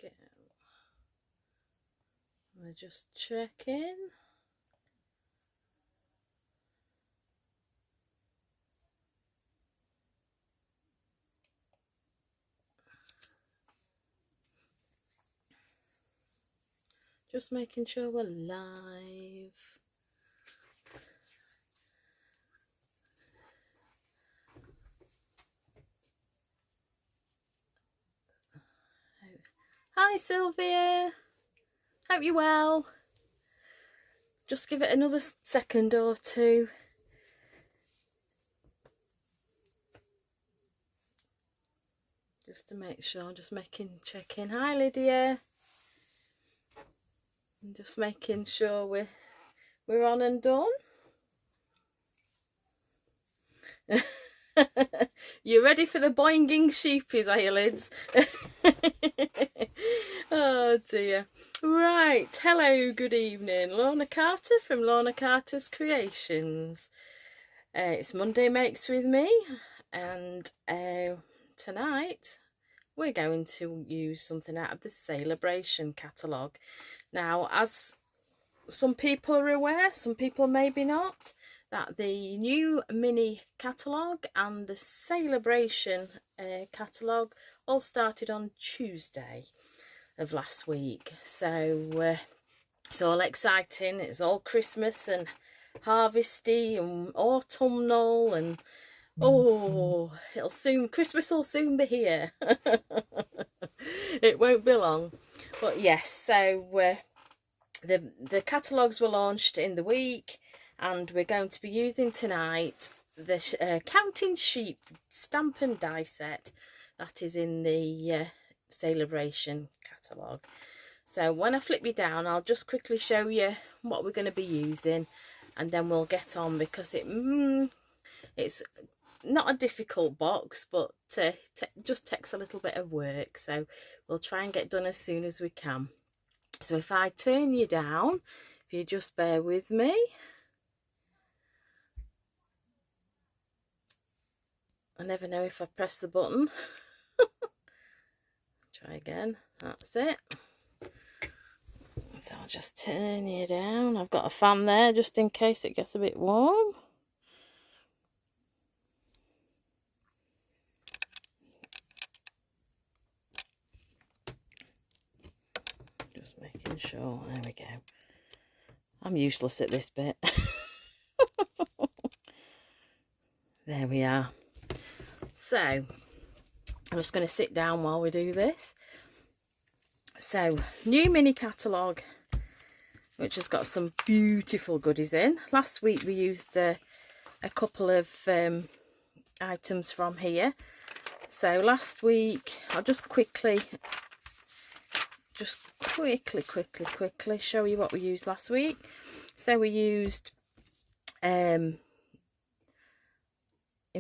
go. We're just checking. Just making sure we're live. Hi Sylvia, hope you're well. Just give it another second or two. Just to make sure, just checking. Hi Lydia. And just making sure we're on and done. You ready for the boinging sheepies, are you, Lids? Oh dear. Right, hello, good evening. Lorna Carter from Lorna Carter's Creations. It's Monday Makes with me, and tonight we're going to use something out of the Celebration catalogue. Now, as some people are aware, some people maybe not, that the new Mini Catalogue and the Celebration catalogue all started on Tuesday of last week. So it's all exciting. It's all Christmas and harvesty and autumnal, and oh, Christmas will soon be here. It won't be long. But yes, so the catalogues were launched in the week, and we're going to be using tonight the Counting Sheep stamp and die set that is in the Celebration catalogue. So when I flip you down, I'll just quickly show you what we're going to be using, and then we'll get on, because it's not a difficult box, but just takes a little bit of work, so we'll try and get done as soon as we can. So if I turn you down, if you just bear with me. I never know if I press the button. Try again. That's it. So I'll just turn you down. I've got a fan there just in case it gets a bit warm. Just making sure. There we go. I'm useless at this bit. There we are. So I'm just going to sit down while we do this. So, new Mini Catalogue, which has got some beautiful goodies in. Last week we used a couple of items from here. So last week, I'll just quickly show you what we used last week. So we used, in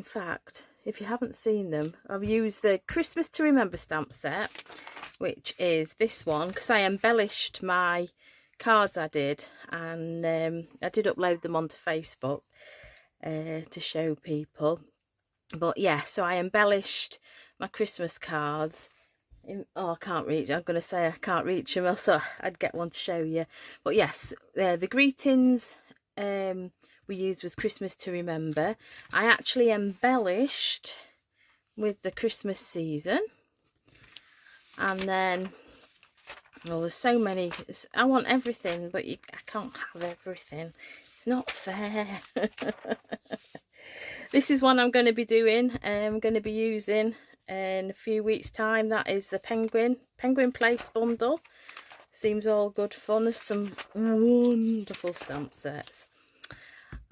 fact, if you haven't seen them, I've used the Christmas to Remember stamp set, which is this one, because I embellished my cards I did, and I did upload them onto Facebook to show people. But yeah, so I embellished my Christmas cards. I can't reach, I'm going to say I can't reach them, else I'd get one to show you. But yes, the greetings we used was Christmas to Remember. I actually embellished with the Christmas season. And then, well, there's so many. I want everything, but I can't have everything. It's not fair. This is one I'm going to be doing. I'm going to be using in a few weeks' time. That is the Penguin Place bundle. Seems all good fun. There's some wonderful stamp sets.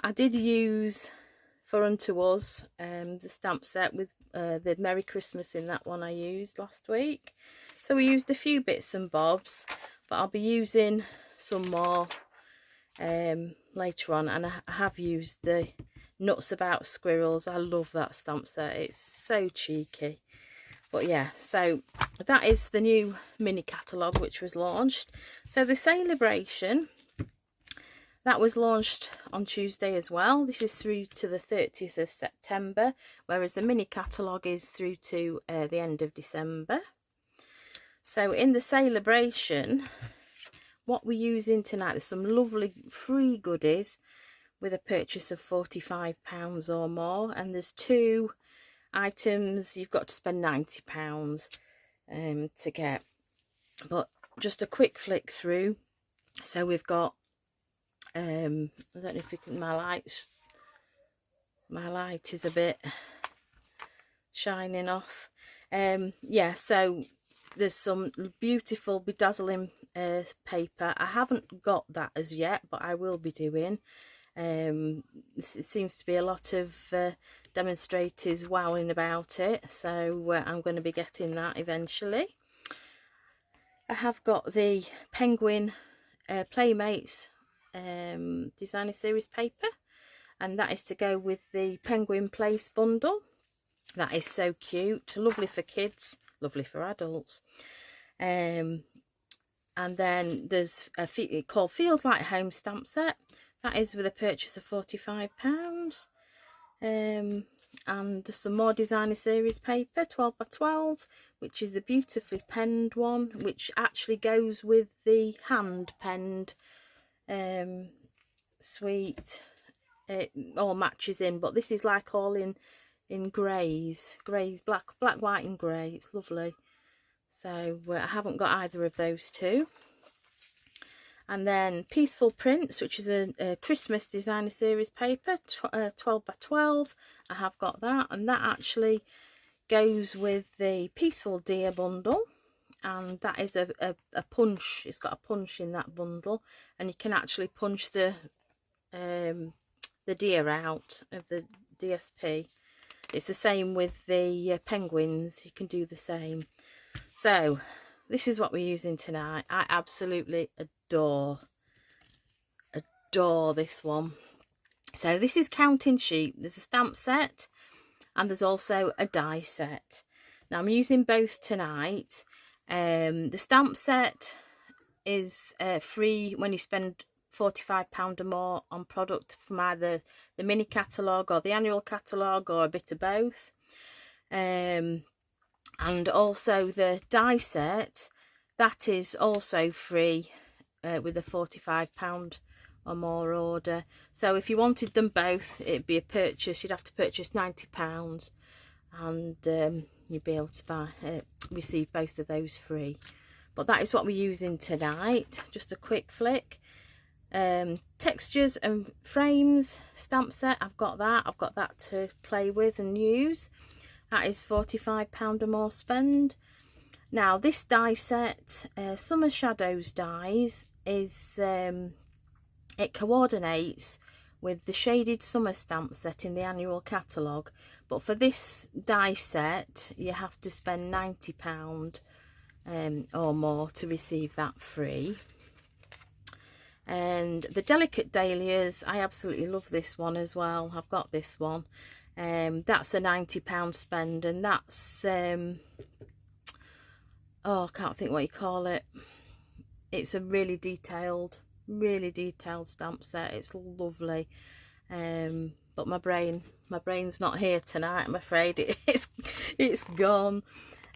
I did use For Unto Us, the stamp set with the Merry Christmas in that one I used last week. So we used a few bits and bobs, but I'll be using some more later on. And I have used the Nuts About Squirrels. I love that stamp set. It's so cheeky. But yeah, so that is the new Mini Catalogue which was launched. So the Celebration, that was launched on Tuesday as well. This is through to the 30th of September, whereas the Mini Catalogue is through to the end of December. So in the celebration, what we're using tonight, there's some lovely free goodies with a purchase of £45 or more, and there's 2 items you've got to spend £90 to get. But just a quick flick through. So we've got I don't know if you can, my light is a bit shining off. Yeah, so there's some beautiful bedazzling paper. I haven't got that as yet, but I will be doing. It seems to be a lot of demonstrators wowing about it, so I'm going to be getting that eventually. I have got the Penguin Playmates designer series paper, and that is to go with the Penguin Place bundle. That is so cute, lovely for kids, lovely for adults. And then there's a called Feels Like Home stamp set. That is with a purchase of £45. And there's some more designer series paper, 12 by 12, which is the beautifully penned one, which actually goes with the hand penned suite. It all matches in, but this is like all in greys, black, white and grey. It's lovely. So I haven't got either of those 2. And then Peaceful Prints, which is a Christmas designer series paper, 12 by 12. I have got that, and that actually goes with the Peaceful Deer bundle, and that is a punch. It's got a punch in that bundle, and you can actually punch the deer out of the DSP. It's the same with the penguins, you can do the same. So this is what we're using tonight. I absolutely adore this one. So this is Counting Sheep. There's a stamp set and there's also a die set. Now I'm using both tonight. The stamp set is free when you spend £45 or more on product from either the mini catalogue or the annual catalogue, or a bit of both. And also the die set, that is also free with a £45 or more order. So if you wanted them both, it'd be a purchase. You'd have to purchase £90, and you'd be able to receive both of those free. But that is what we're using tonight. Just a quick flick. Textures and frames stamp set, I've got that to play with and use. That is £45 or more spend. Now this die set, Summer Shadows dies, is it coordinates with the shaded summer stamp set in the annual catalogue, but for this die set you have to spend £90 or more to receive that free. And the Delicate Dahlias, I absolutely love this one as well. I've got this one. That's a £90 spend, and that's oh, I can't think what you call it. It's a really detailed stamp set. It's lovely. But my brain's not here tonight, I'm afraid. It's gone.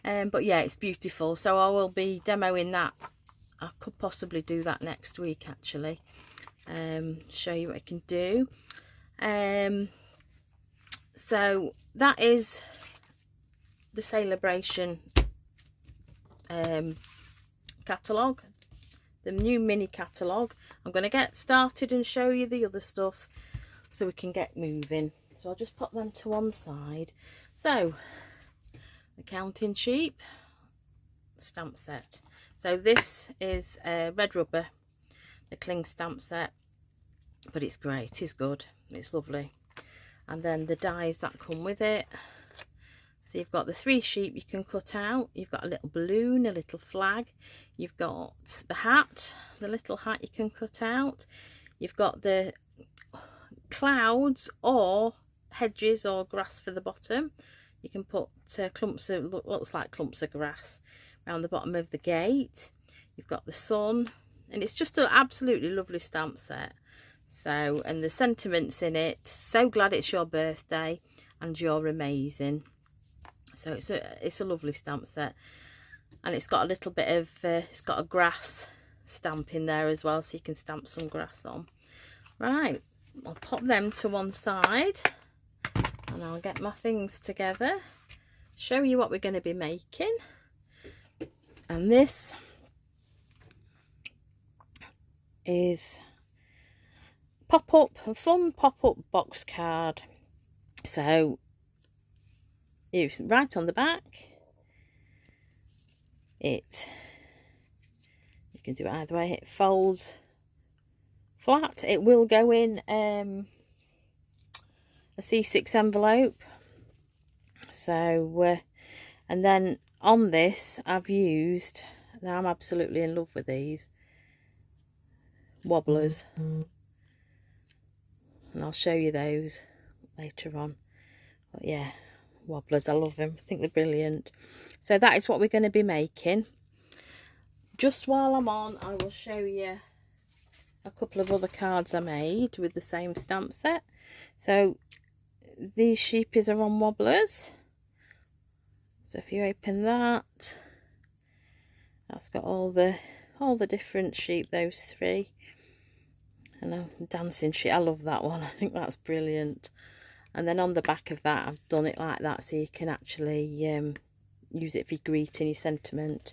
But yeah, it's beautiful. So I will be demoing that. I could possibly do that next week, actually. Show you what I can do. So that is the celebration catalogue, the new mini catalogue. I'm going to get started and show you the other stuff so we can get moving. So I'll just put them to one side. So the Counting Sheep stamp set. So this is red rubber, the cling stamp set, but it's great, it's good, it's lovely. And then the dies that come with it. So you've got the 3 sheep you can cut out, you've got a little balloon, a little flag, you've got the hat, the little hat you can cut out, you've got the clouds or hedges or grass for the bottom. You can put clumps of, looks like clumps of grass around the bottom of the gate. You've got the sun, and it's just an absolutely lovely stamp set. So, and the sentiments in it, so glad it's your birthday and you're amazing. So it's a lovely stamp set. and it's got a little bit of it's got a grass stamp in there as well, so you can stamp some grass on. Right, I'll pop them to one side and I'll get my things together, show you what we're going to be making. And this is a fun pop-up box card. So you write on the back, you can do it either way. It folds flat. It will go in a C6 envelope. So and then on this I've used, now I'm absolutely in love with these wobblers, and I'll show you those later on. But yeah, wobblers, I love them, I think they're brilliant. So that is what we're going to be making. Just while I'm on, I will show you a couple of other cards I made with the same stamp set. So these sheepies are on wobblers. So if you open that, that's got all the different sheep, those three. And a dancing sheep, I love that one, I think that's brilliant. And then on the back of that, I've done it like that so you can actually use it for your greeting, your sentiment.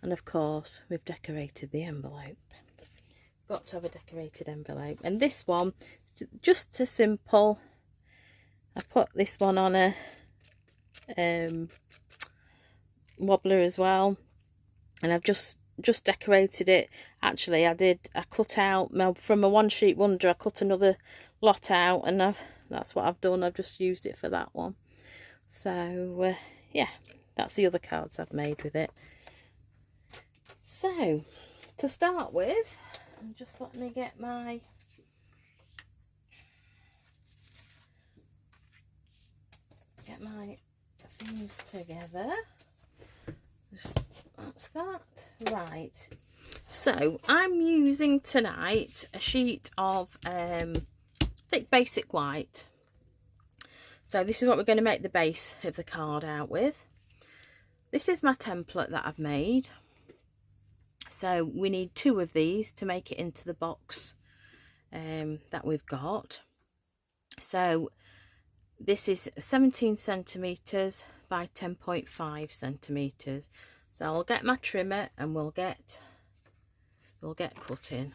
And of course, we've decorated the envelope. Got to have a decorated envelope. And this one, just a simple, I put this one on a wobbler as well, and I've just decorated it. Actually, I cut out from a one sheet wonder, I cut another lot out, and that's what I've done. I've just used it for that one. So yeah, that's the other cards I've made with it. So to start with, just let me get my things together. That's that. Right, so I'm using tonight a sheet of thick basic white. So this is what we're going to make the base of the card out with. This is my template that I've made. So we need 2 of these to make it into the box that we've got. So this is 17 centimeters by 10.5 centimeters. So I'll get my trimmer and we'll get cutting.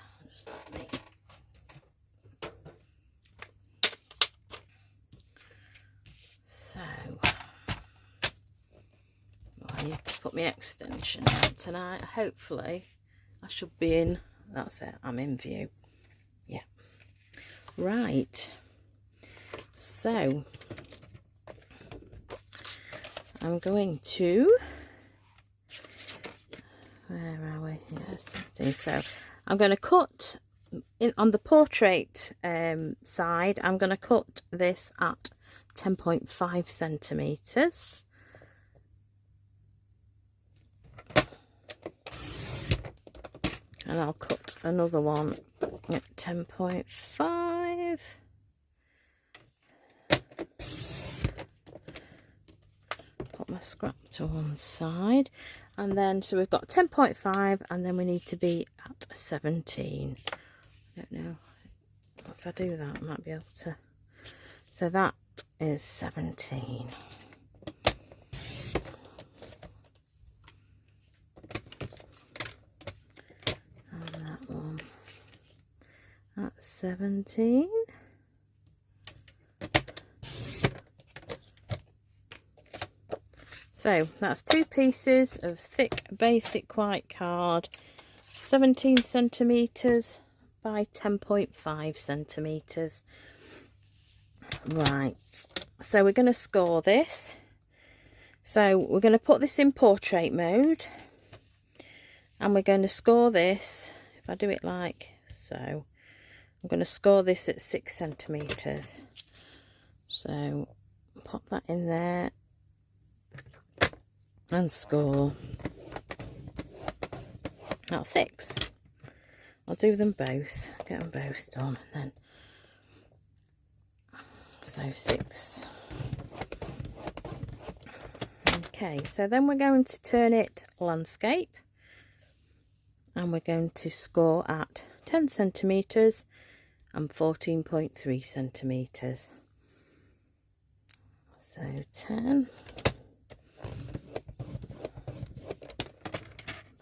So I need to put my extension out tonight. Hopefully I should be in. That's it, I'm in view. Yeah, right. So I'm going to, where are we? Yes, so I'm going to cut in on the portrait side. I'm going to cut this at 10.5 centimeters. And I'll cut another one at 10.5. Put my scrap to one side, and then so we've got 10.5, and then we need to be at 17. I don't know if I do that, I might be able to. So that is 17. And that one, that's 17. So that's 2 pieces of thick basic white card, 17 centimeters by 10.5 centimeters. Right, so we're going to score this. So we're going to put this in portrait mode, and we're going to score this. If I do it like so, I'm going to score this at 6 centimeters. So pop that in there and score. That's 6. I'll do them both, get them both done, and then so 6 Okay, so then we're going to turn it landscape, and we're going to score at 10 centimetres and 14.3 centimetres. So 10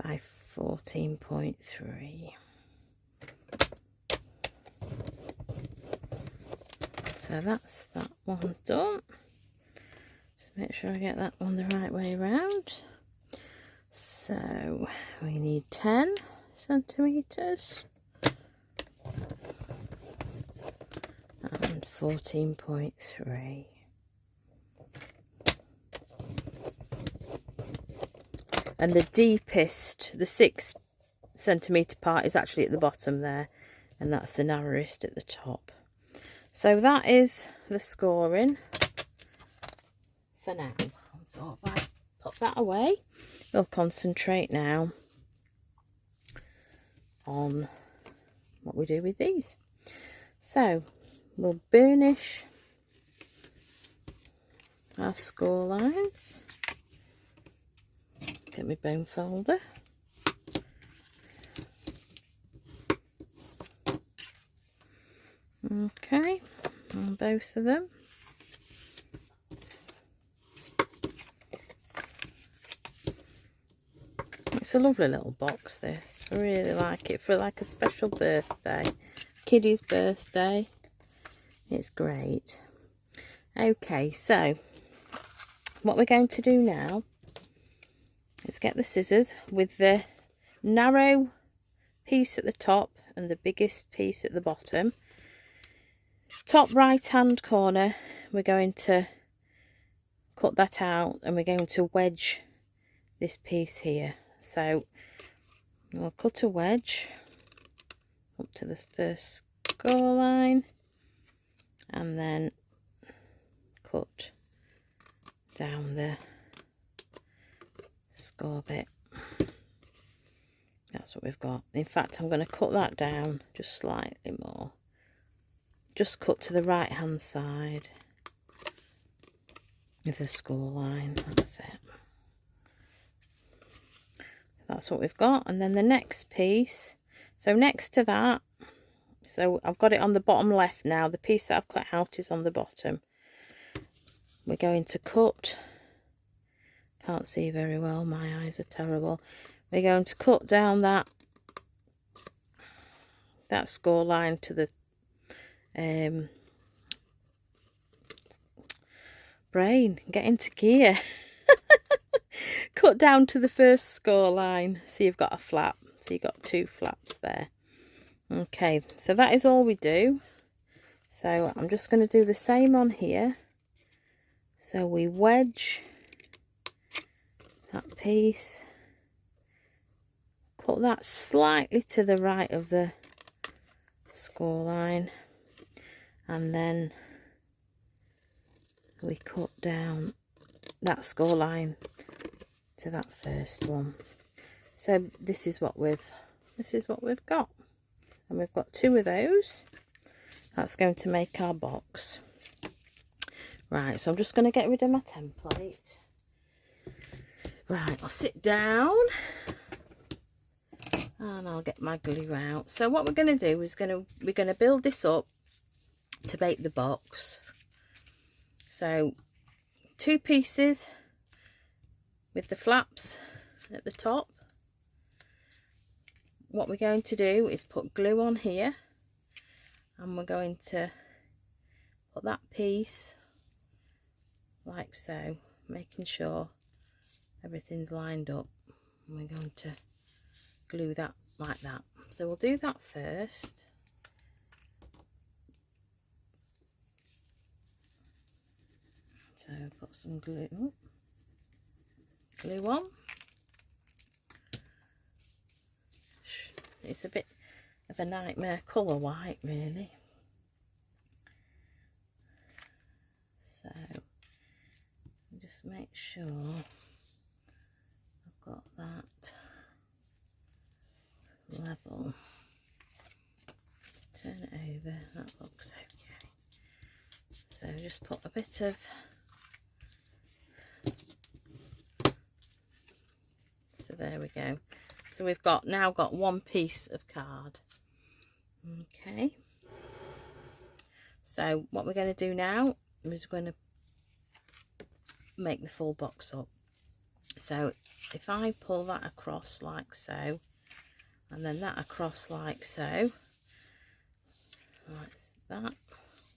by 14.3. So that's that one done. Just make sure I get that one the right way around. So we need 10 centimetres and 14.3. And the deepest, the 6 centimetre part is actually at the bottom there, and that's the narrowest at the top. So that is the scoring for now. So if I put that away, we'll concentrate now on what we do with these. So we'll burnish our score lines. Get my bone folder. Okay, on both of them. It's a lovely little box, this. I really like it for like a special birthday. Kiddie's birthday. It's great. Okay, so what we're going to do now is get the scissors with the narrow piece at the top and the biggest piece at the bottom. Top right hand corner, we're going to cut that out, and we're going to wedge this piece here. So we'll cut a wedge up to this first score line, and then cut down the score bit. That's what we've got. In fact, I'm going to cut that down just slightly more. Just cut to the right hand side of the score line. That's it. So that's what we've got. And then the next piece, so next to that, so I've got it on the bottom left now. The piece that I've cut out is on the bottom. We're going to cut, can't see very well, my eyes are terrible. We're going to cut down that score line to the brain, get into gear. Cut down to the first score line, so you've got a flap, so you've got 2 flaps there. Okay, so that is all we do. So I'm just going to do the same on here. So we wedge that piece, cut that slightly to the right of the score line, and then we cut down that score line to that first one. So this is what we've got, and we've got 2 of those. That's going to make our box. Right, so I'm just going to get rid of my template. Right, I'll sit down and I'll get my glue out. So what we're going to do is we're going to build this up to make the box. So 2 pieces with the flaps at the top. What we're going to do is put glue on here, and we're going to put that piece like so, making sure everything's lined up, and we're going to glue that like that. So we'll do that first. So put some glue on. It's a bit of a nightmare colour, white, really. So just make sure I've got that level. Let's turn it over. That looks okay. So just put a bit of there we go. So we've got now got one piece of card. Okay, so what we're going to do now is we're going to make the full box up. So if I pull that across like so, and then that across like so, like that,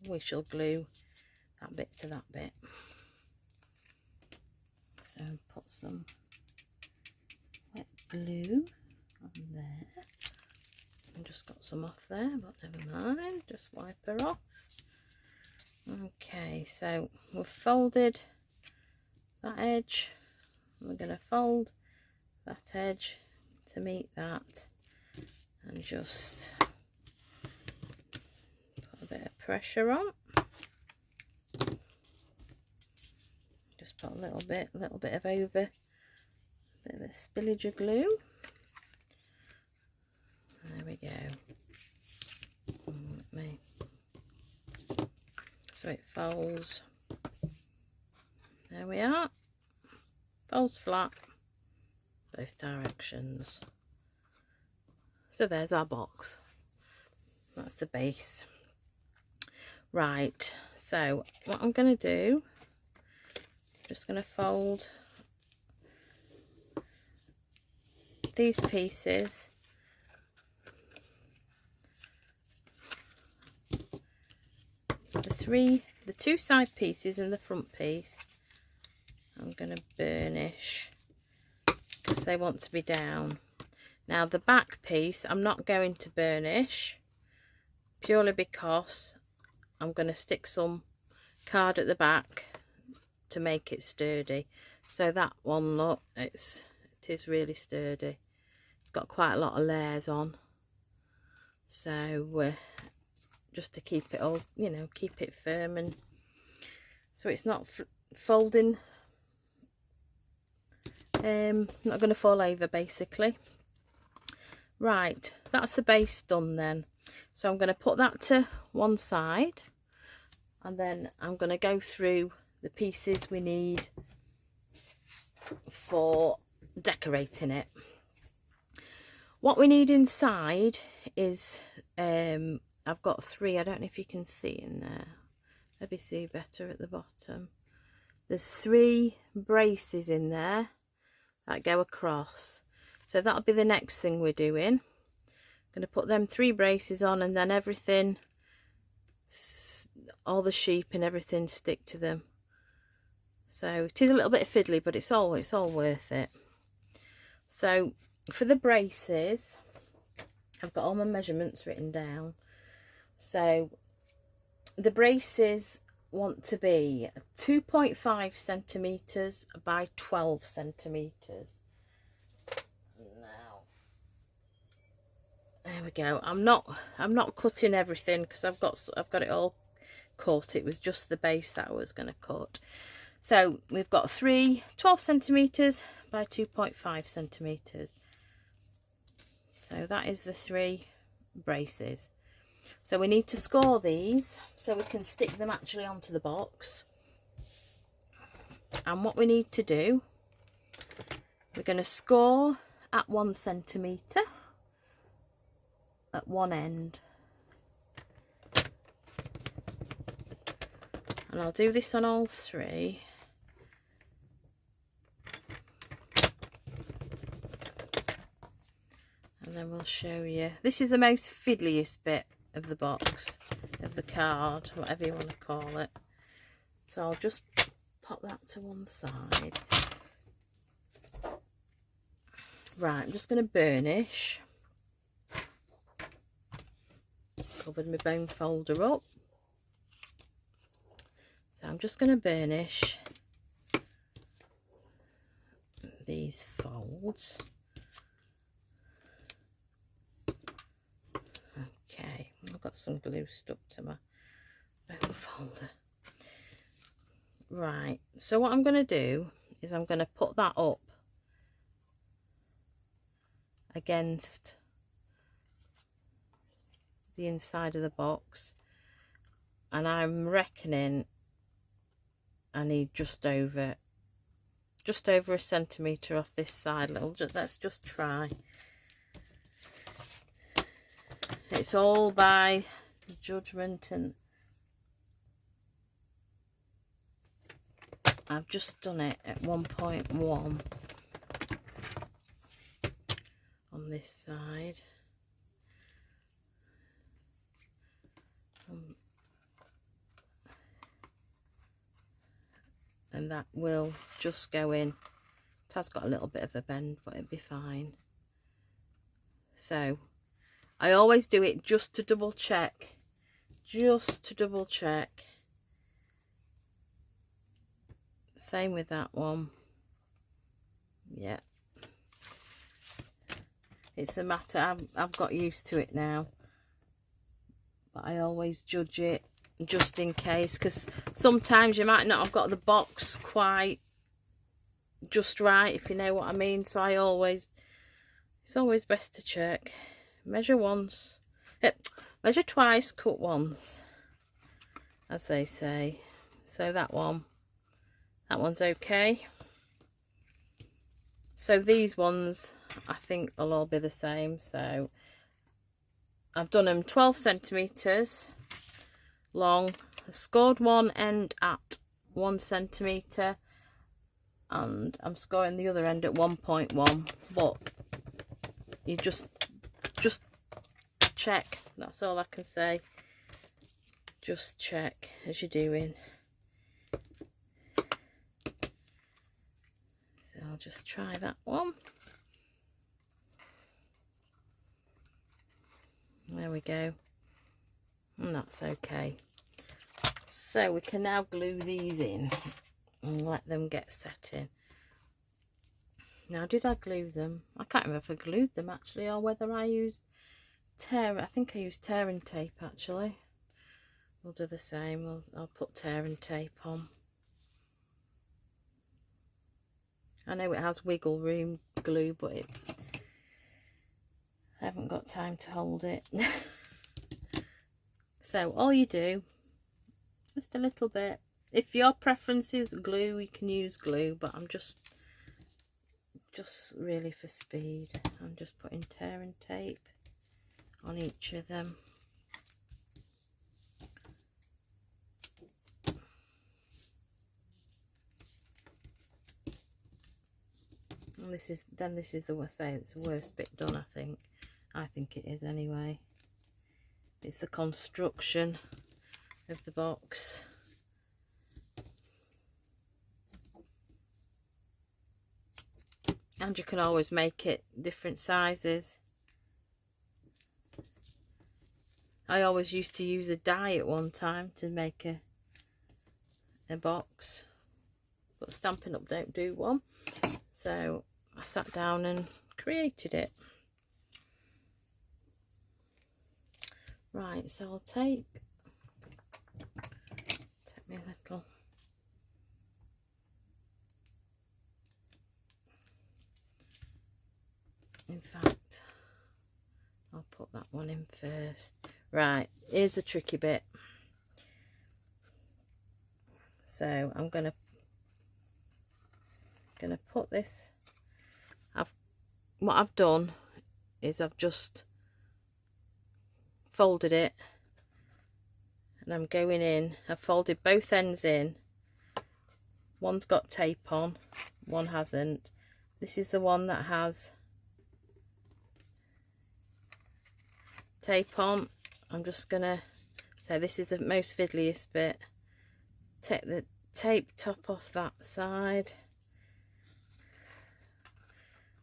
we shall glue that bit to that bit. So put some wet glue on there. I just got some off there, but never mind, just wipe her off. Okay, so we've folded that edge. We're going to fold that edge to meet that, and just put a bit of pressure on. Just put a little bit of a bit of a spillage of glue. There we go. So it folds. There we are. Folds flat, both directions. So there's our box. That's the base. Right, so what I'm going to do, just going to fold these pieces the two side pieces and the front piece. I'm going to burnish because they want to be down. Now the back piece I'm not going to burnish, purely because I'm going to stick some card at the back to make it sturdy. So that one, look, it is really sturdy. It's got quite a lot of layers on, so just to keep it all, you know, keep it firm, and so it's not folding, not going to fall over basically. Right, that's the base done then. So I'm going to put that to one side, and then I'm going to go through the pieces we need for decorating it. What we need inside is, I've got three, I don't know if you can see in there, maybe see better at the bottom. There's 3 braces in there that go across. So that'll be the next thing we're doing. I'm going to put them 3 braces on, and then everything, all the sheep and everything, stick to them. So it is a little bit fiddly, but it's all worth it. So for the braces, I've got all my measurements written down. So the braces want to be 2.5 centimeters by 12 centimeters. Now, there we go. I'm not cutting everything because I've got it all cut. It was just the base that I was going to cut. So we've got 12 centimeters by 2.5 centimeters. So that is the 3 braces. So we need to score these so we can stick them actually onto the box. And what we need to do, we're going to score at 1 centimetre at one end. And I'll do this on all 3. And then we'll show you. This is the most fiddliest bit of the box, of the card, whatever you want to call it. So I'll just pop that to one side. Right, I'm just going to burnish. Covered my bone folder up. So I'm just going to burnish these folds. Okay, I've got some glue stuck to my bone folder. Right, so what I'm going to do is I'm going to put that up against the inside of the box, and I'm reckoning I need just over just over 1 centimetre off this side. Let's just try. It's all by judgment, and I've just done it at 1.1 on this side. And that will just go in. It has got a little bit of a bend, but it'll be fine. So I always do it just to double check. Just to double check. Same with that one. Yeah. It's a matter, I've got used to it now. But I always judge it just in case, because sometimes you might not have got the box quite just right, if you know what I mean. So it's always best to check. Measure once, measure twice, cut once, as they say. So that one's okay. So these ones I think will all be the same. So I've done them 12 centimetres long. I scored one end at 1 centimetre, and I'm scoring the other end at 1.1. But you just check. That's all I can say. Just check as you're doing. So I'll just try that one. There we go. And that's okay. So we can now glue these in and let them get set in. Now, did I glue them? I can't remember if I glued them actually, or whether I used tear. I think I used tearing tape actually. We'll do the same. I'll put tearing tape on. I know it has wiggle room glue, but I haven't got time to hold it. So all you do, just a little bit. If your preference is glue, you can use glue, but I'm just really for speed. I'm just putting tearing tape on each of them. And this is the it's the worst bit done, I think it is anyway. It's the construction of the box. And you can always make it different sizes. I always used to use a die at one time to make a box, but Stampin' Up don't do one, so I sat down and created it. Right, so I'll take me a little. In fact, I'll put that one in first. Right, here's the tricky bit. So I'm gonna put this. What I've done is I've just folded it, and I'm going in. I've folded both ends in. One's got tape on, one hasn't. This is the one that has tape on. I'm just gonna say this is the most fiddliest bit. Take the tape top off that side,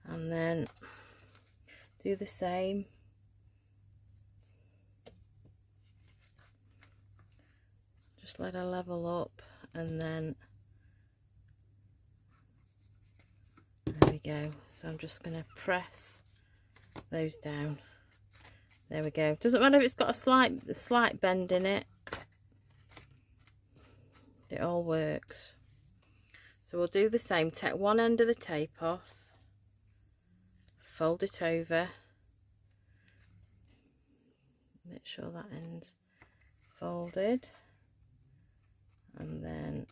and then do the same. Just let her level up, and then there we go. So I'm just going to press those down. There we go. Doesn't matter if it's got a slight bend in it. It all works. So we'll do the same. Take one end of the tape off, fold it over, make sure that end's folded, and then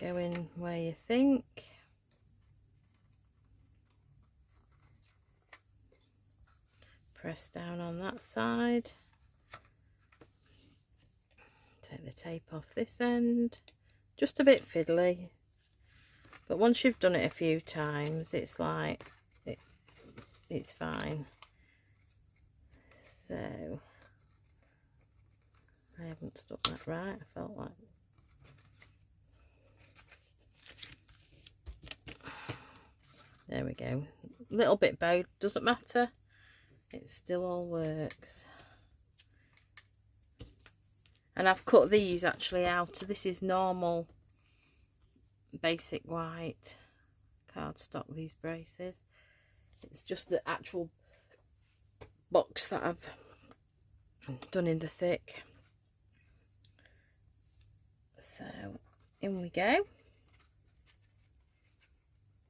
go in where you think. Press down on that side. Take the tape off this end. Just a bit fiddly, but once you've done it a few times, it's like it's fine. So I haven't stuck that right. I felt like there we go. A little bit bowed, doesn't matter. It still all works. And I've cut these actually out. This is normal basic white cardstock, these braces. It's just the actual box that I've done in the thick. So in we go.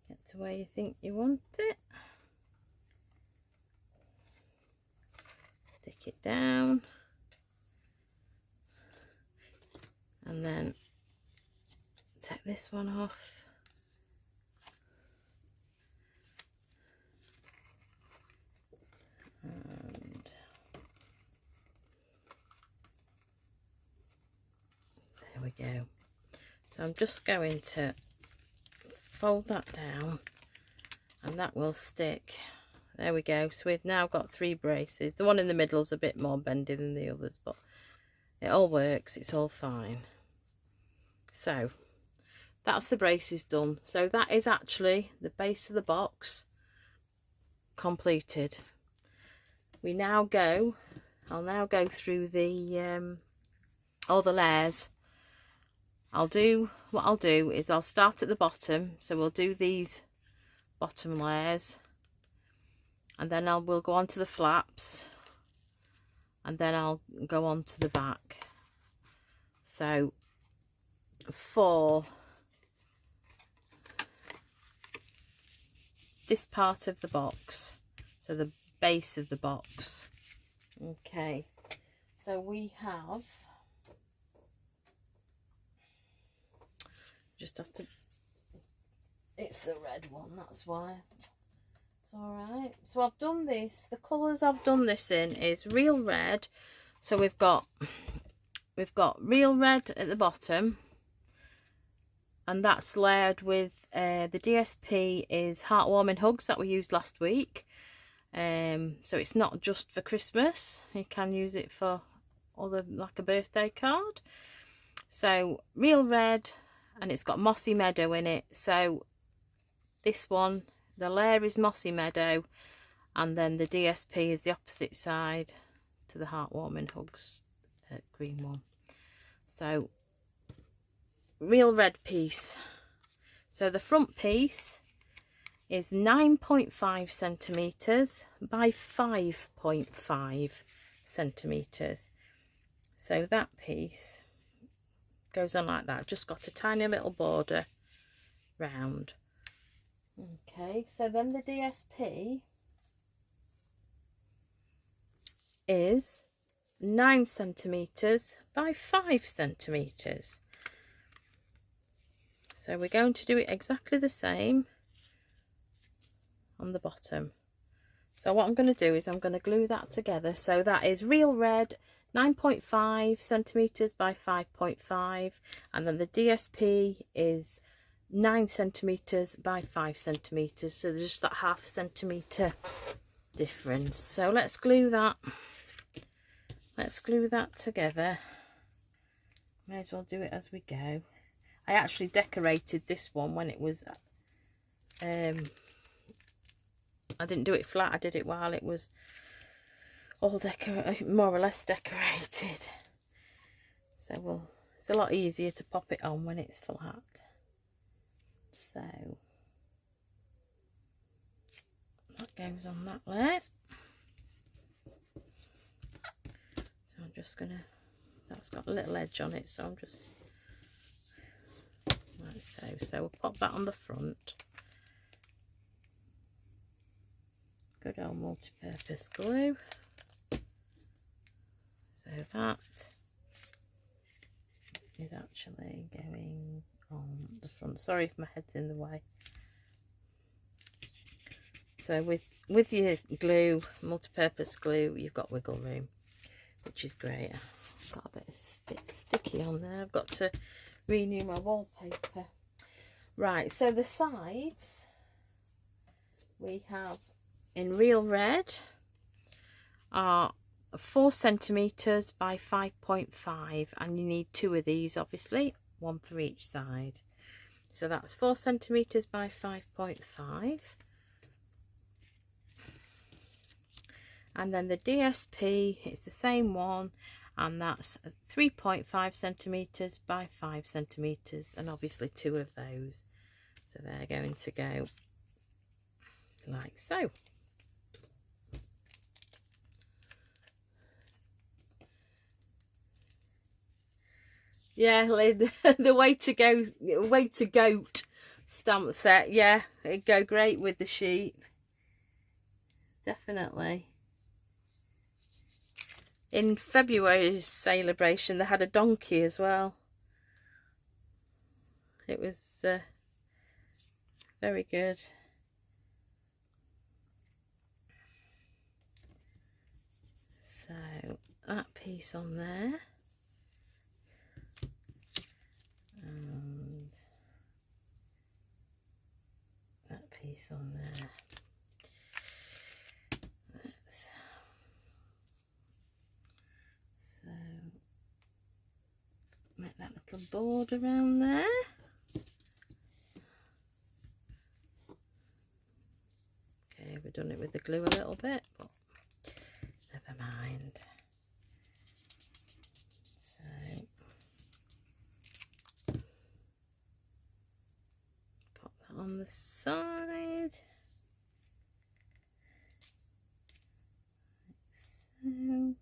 Get to where you think you want it. Stick it down. And then take this one off. And there we go. So I'm just going to fold that down and that will stick. There we go. So we've now got 3 braces. The one in the middle is a bit more bendy than the others, but it all works. It's all fine. So that's the braces done. So that is actually the base of the box completed. We now go, I'll now go through the all the layers. What I'll do is I'll start at the bottom. So we'll do these bottom layers, and then we'll go on to the flaps, and then I'll go on to the back. So for this part of the box, so the base of the box, okay, so we have, just have to, it's the red one, that's why. It's alright. So I've done this, the colours I've done this in is real red. So we've got real red at the bottom, and that's layered with the DSP is Heartwarming Hugs that we used last week. So it's not just for Christmas, you can use it for other, like a birthday card. So real red, and it's got Mossy Meadow in it. So this one, the layer is Mossy Meadow, and then the DSP is the opposite side to the Heartwarming Hugs green one. So real red piece. So the front piece is 9.5 centimeters by 5.5 centimeters. So that piece goes on like that, just got a tiny little border round. Okay, so then the DSP is 9 centimeters by 5 centimeters. So we're going to do it exactly the same on the bottom. So what I'm going to do is I'm going to glue that together. So that is real red, 9.5 centimeters by 5.5, and then the DSP is 9 centimeters by 5 centimeters. So there's just that half a centimeter difference. So let's glue that. Let's glue that together. May as well do it as we go. I actually decorated this one when it was I didn't do it flat, I did it while it was all more or less decorated. So it's a lot easier to pop it on when it's flat. So that goes on that layer. So I'm just gonna, that's got a little edge on it, so I'm just like so. So we'll pop that on the front. Good old multi-purpose glue. So that is actually going on the front. Sorry if my head's in the way. So with your glue, multi-purpose glue, you've got wiggle room, which is great. I've got a bit of sticky on there. I've got to renew my wallpaper. Right, so the sides we have in real red are 4 centimeters by 5.5, and you need 2 of these, obviously, 1 for each side. So that's 4 centimeters by 5.5. And then the DSP, it's the same one, and that's 3.5 centimeters by 5 centimeters, and obviously 2 of those. So they're going to go like so. Yeah, the way to goat stamp set. Yeah, it'd go great with the sheep. Definitely. In February's celebration, they had a donkey as well. It was very good. So that piece on there, and that piece on there. So make that little board around there. Okay, we've done it with the glue a little bit, but never mind. So pop that on the side. Like so.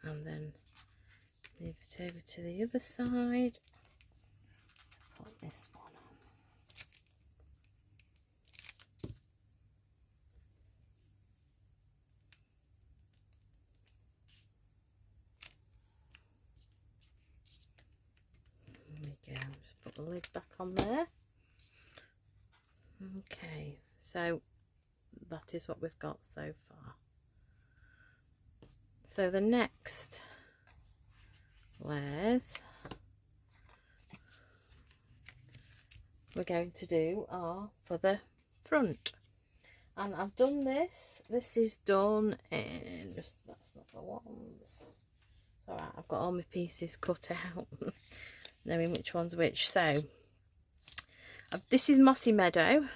And then move it over to the other side. Put this one on. There we go. Just put the lid back on there. Okay, so that is what we've got so far. So the next layers we're going to do are for the front, and I've done this is done in that's not the ones, it's all right, I've got all my pieces cut out knowing which one's which. So this is Mossy Meadow,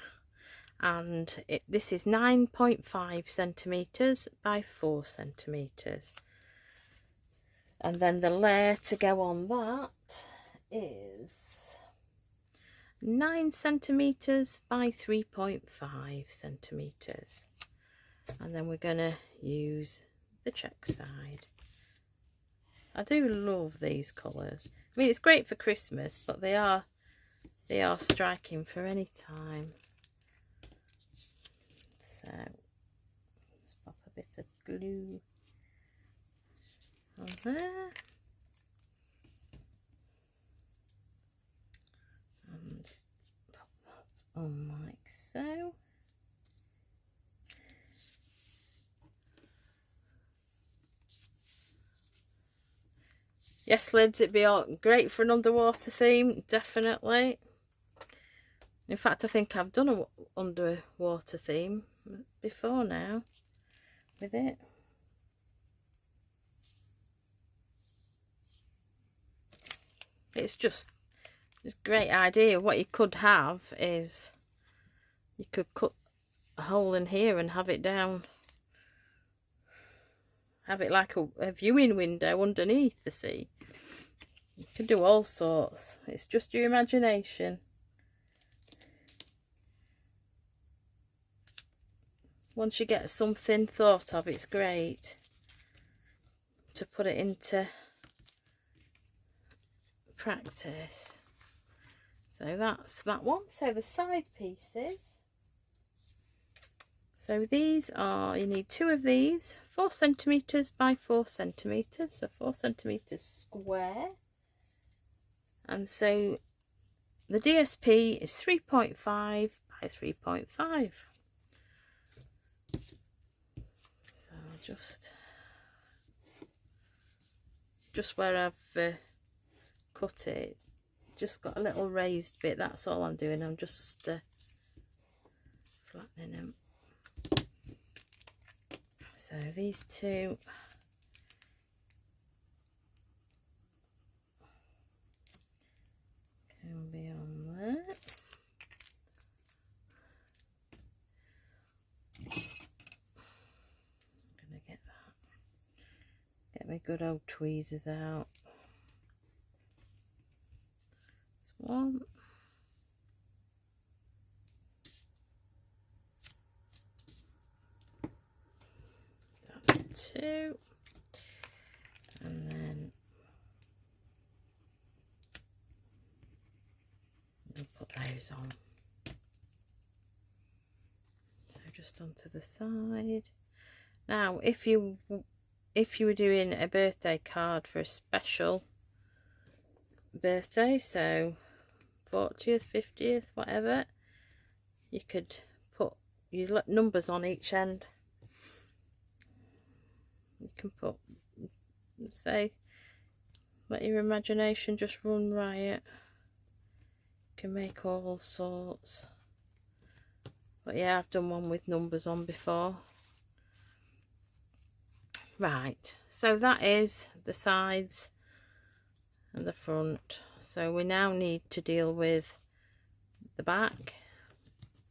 and this is 9.5 centimeters by 4 centimeters, and then the layer to go on that is 9 centimeters by 3.5 centimeters, and then we're going to use the check side. I do love these colours. I mean, it's great for Christmas, but they are striking for any time. So let's pop a bit of glue on there, and pop that on like so. Yes, lids, it'd be all great for an underwater theme, definitely. In fact, I think I've done an underwater theme before now with it. It's just a great idea. What you could have is you could cut a hole in here and have it down. Have it like a viewing window underneath the sea. You can do all sorts. It's just your imagination. Once you get something thought of, it's great to put it into practice. So that's that one. So the side pieces. So these are, you need 2 of these 4 centimeters by 4 centimeters, so 4 centimeters square. And so the DSP is 3.5 by 3.5. So just where I've cut it, just got a little raised bit. That's all I'm doing. I'm just flattening them. So these two can be on there. I'm gonna get my good old tweezers out. That's one. That's two. And then we'll put those on. So just onto the side. Now, if you were doing a birthday card for a special birthday, so 40th, 50th, whatever, you could put your numbers on each end. You can put, say, let your imagination just run riot. You can make all sorts. But yeah, I've done one with numbers on before. Right, so that is the sides and the front. So we now need to deal with the back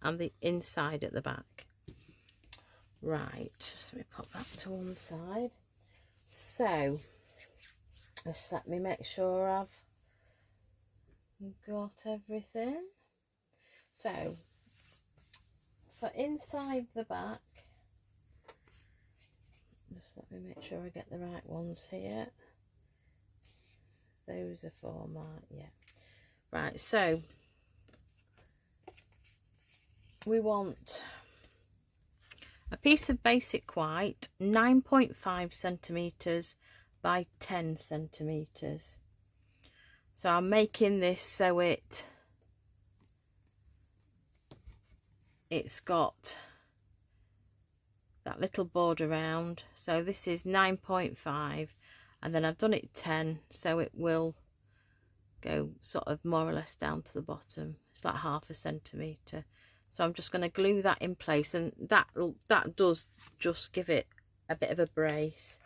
and the inside at the back. Right, so we put that to one side. So just let me make sure I've got everything. So for inside the back, just let me make sure I get the right ones here. Those are for my, yeah. Right, so we want a piece of basic white, 9.5 centimeters by 10 centimeters. So I'm making this so it's got that little border around. So this is 9.5, and then I've done it 10, so it will go sort of more or less down to the bottom. It's like 1/2 centimeter. So I'm just going to glue that in place, and that does just give it a bit of a brace.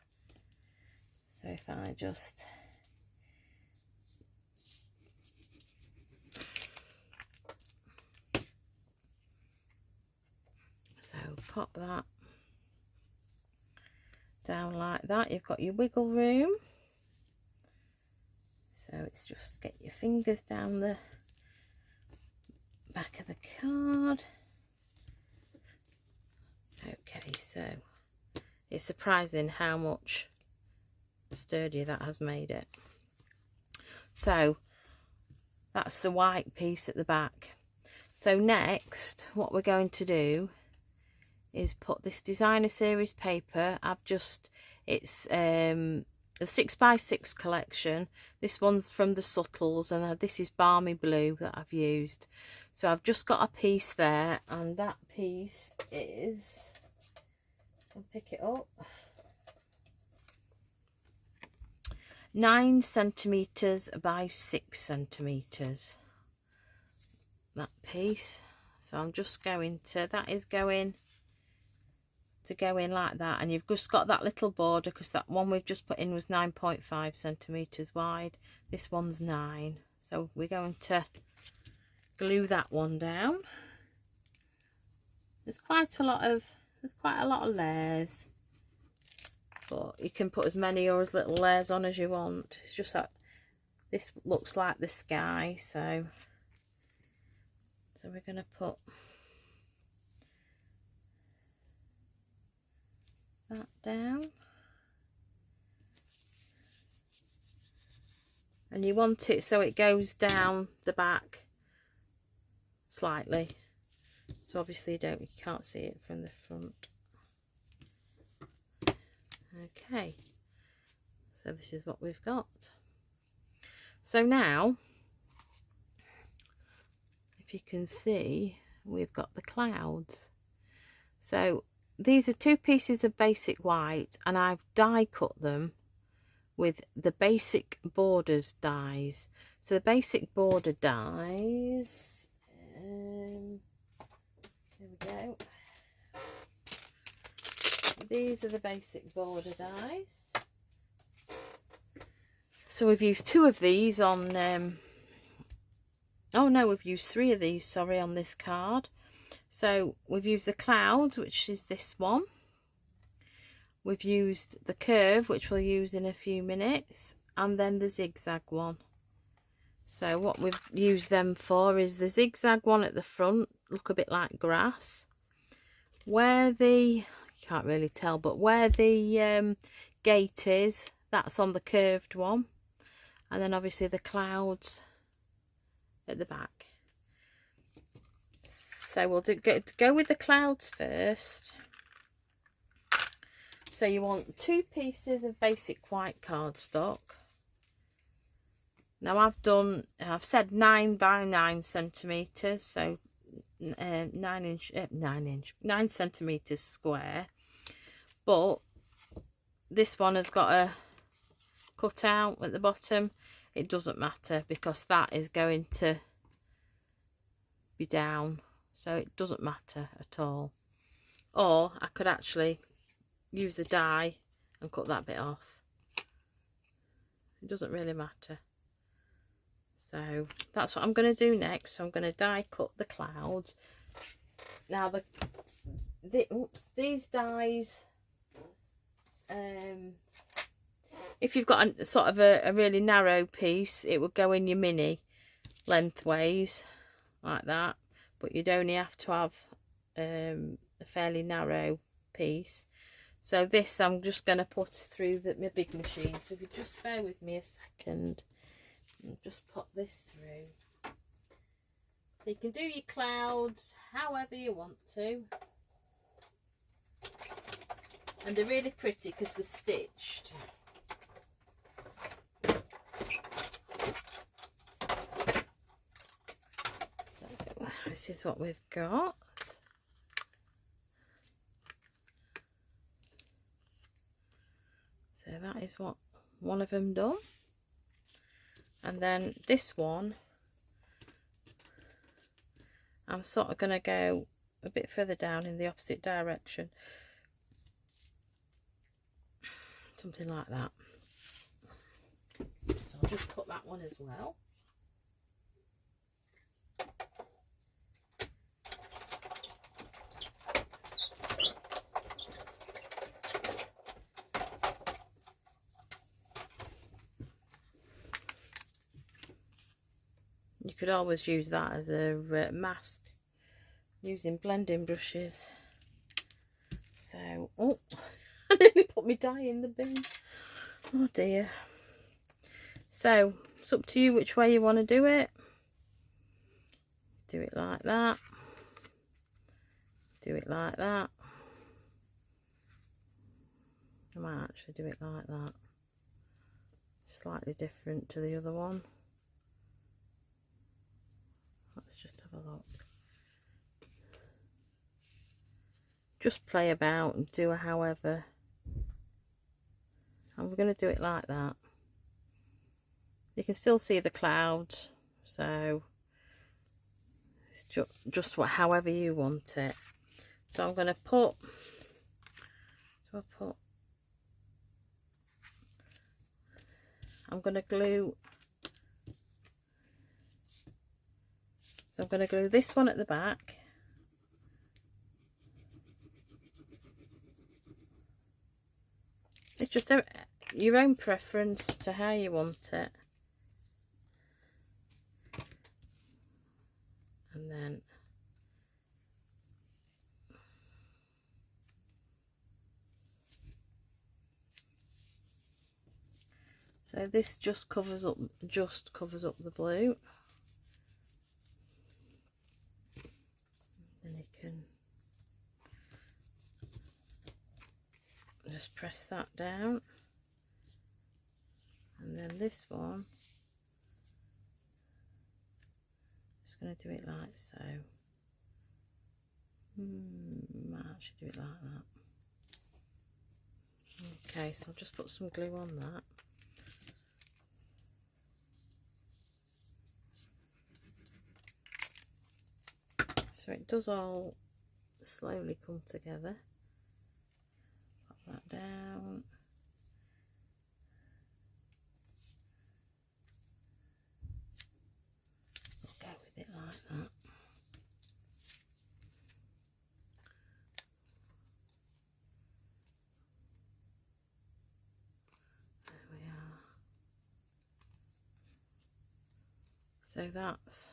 So if I just pop that down like that, you've got your wiggle room. So it's just get your fingers down the back of the card. Okay, so it's surprising how much sturdier that has made it. So that's the white piece at the back. So next, what we're going to do is put this designer series paper. It's the 6x6 collection. This one's from the Subtles, and this is Balmy Blue that I've used. So I've just got a piece there, and that piece is, I'll pick it up, 9 centimeters by 6 centimeters. That piece. So I'm just going to, that is going to go in like that, and you've just got that little border because that one we've just put in was 9.5 centimeters wide. This one's 9, so we're going to glue that one down. There's quite a lot of layers, but you can put as many or as little layers on as you want. It's just that this looks like the sky, so we're going to put that down, and you want it so it goes down the back slightly, so obviously you can't see it from the front. Okay, so this is what we've got. So now, if you can see, we've got the clouds. So these are 2 pieces of basic white, and I've die cut them with the basic borders dies. So the basic border dies, here we go. These are the basic border dies. So we've used 2 of these on, oh no, we've used 3 of these, sorry, on this card. So we've used the clouds, which is this one. We've used the curve, which we'll use in a few minutes, and then the zigzag one. So what we've used them for is the zigzag one at the front, look a bit like grass. Where the, you can't really tell, but where the gate is, that's on the curved one. And then obviously the clouds at the back. So we'll go with the clouds first. So you want 2 pieces of basic white cardstock. Now I've said 9 by 9 centimeters, so 9 centimeters square. But this one has got a cut out at the bottom. It doesn't matter because that is going to be down, so it doesn't matter at all. Or I could actually use the die and cut that bit off. It doesn't really matter. So that's what I'm going to do next. So I'm going to die cut the clouds. Now these dies, if you've got a sort of a really narrow piece, it would go in your mini lengthways like that, but you'd only have to have a fairly narrow piece. So this I'm just going to put through my big machine. So if you just bear with me a second, I'll just put this through. So you can do your clouds however you want to. And they're really pretty because they're stitched. So this is what we've got. So that is what one of them done. And then this one, I'm sort of going to go a bit further down in the opposite direction. Something like that. So I'll just cut that one as well. You could always use that as a mask using blending brushes. So, oh, I nearly put my die in the bin. Oh dear. So, it's up to you which way you want to do it. Do it like that. Do it like that. I might actually do it like that. Slightly different to the other one. Let's just have a look. Just play about and do it however. And we're going to do it like that. You can still see the clouds, so it's just however you want it. So I'm going to put. I'm going to glue. So I'm going to glue this one at the back. It's just your own preference to how you want it. And then so this just covers up the blue. Then you can just press that down, and then this one, just going to do it like so. I should do it like that. Okay, so I'll just put some glue on that. So it does all slowly come together. Pop that down. We'll go with it like that. There we are. So that's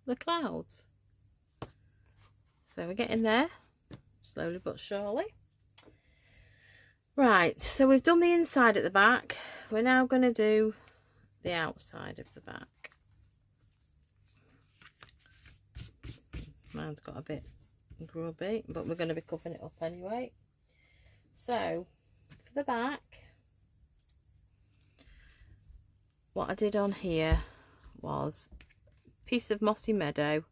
the clouds. So we're getting there, slowly but surely. Right, so we've done the inside at the back. We're now going to do the outside of the back. Mine's got a bit grubby, but we're going to be covering it up anyway. So for the back, what I did on here was a piece of Mossy Meadow,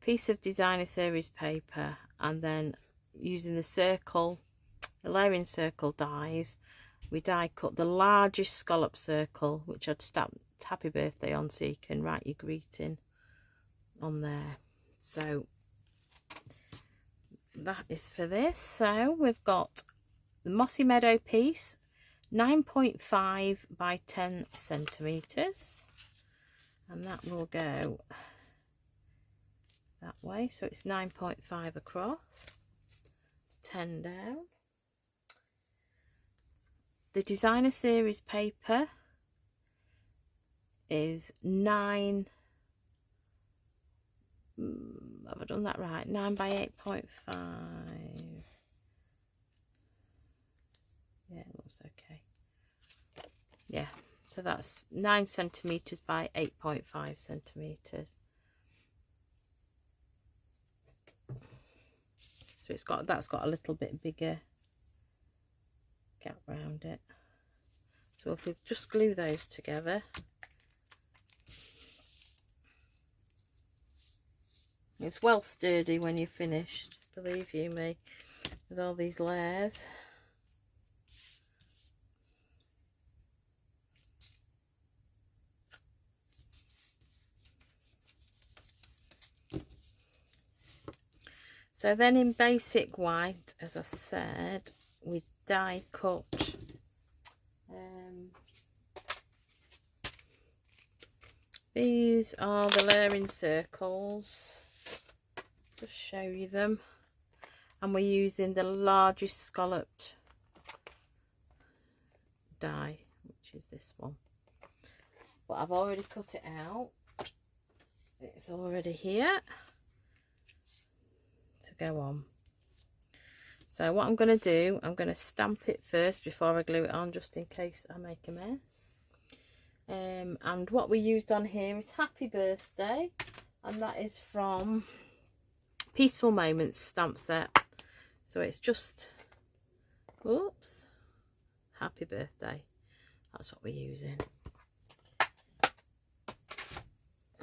piece of designer series paper, and then using the circle, the layering circle dies, we die cut the largest scallop circle, which I'd stamped happy birthday on, so you can write your greeting on there. So that is for this. So we've got the Mossy Meadow piece, 9.5 by 10 centimeters, and that will go that way, so it's 9.5 across, 10 down. The designer series paper is 9, have I done that right? 9 by 8.5. Yeah, it looks okay. Yeah, so that's 9 centimeters by 8.5 centimeters. So it's got, that's got a little bit bigger gap around it. So if we just glue those together, it's well sturdy when you're finished, believe you me, with all these layers. So then in basic white, as I said, we die cut these are the layering circles, just show you them, and we're using the largest scalloped die, which is this one, but I've already cut it out, it's already here to go on. So what I'm going to do, I'm going to stamp it first before I glue it on, just in case I make a mess. And what we used on here is Happy Birthday, and that is from Peaceful Moments stamp set. So it's just, oops, Happy Birthday. That's what we're using.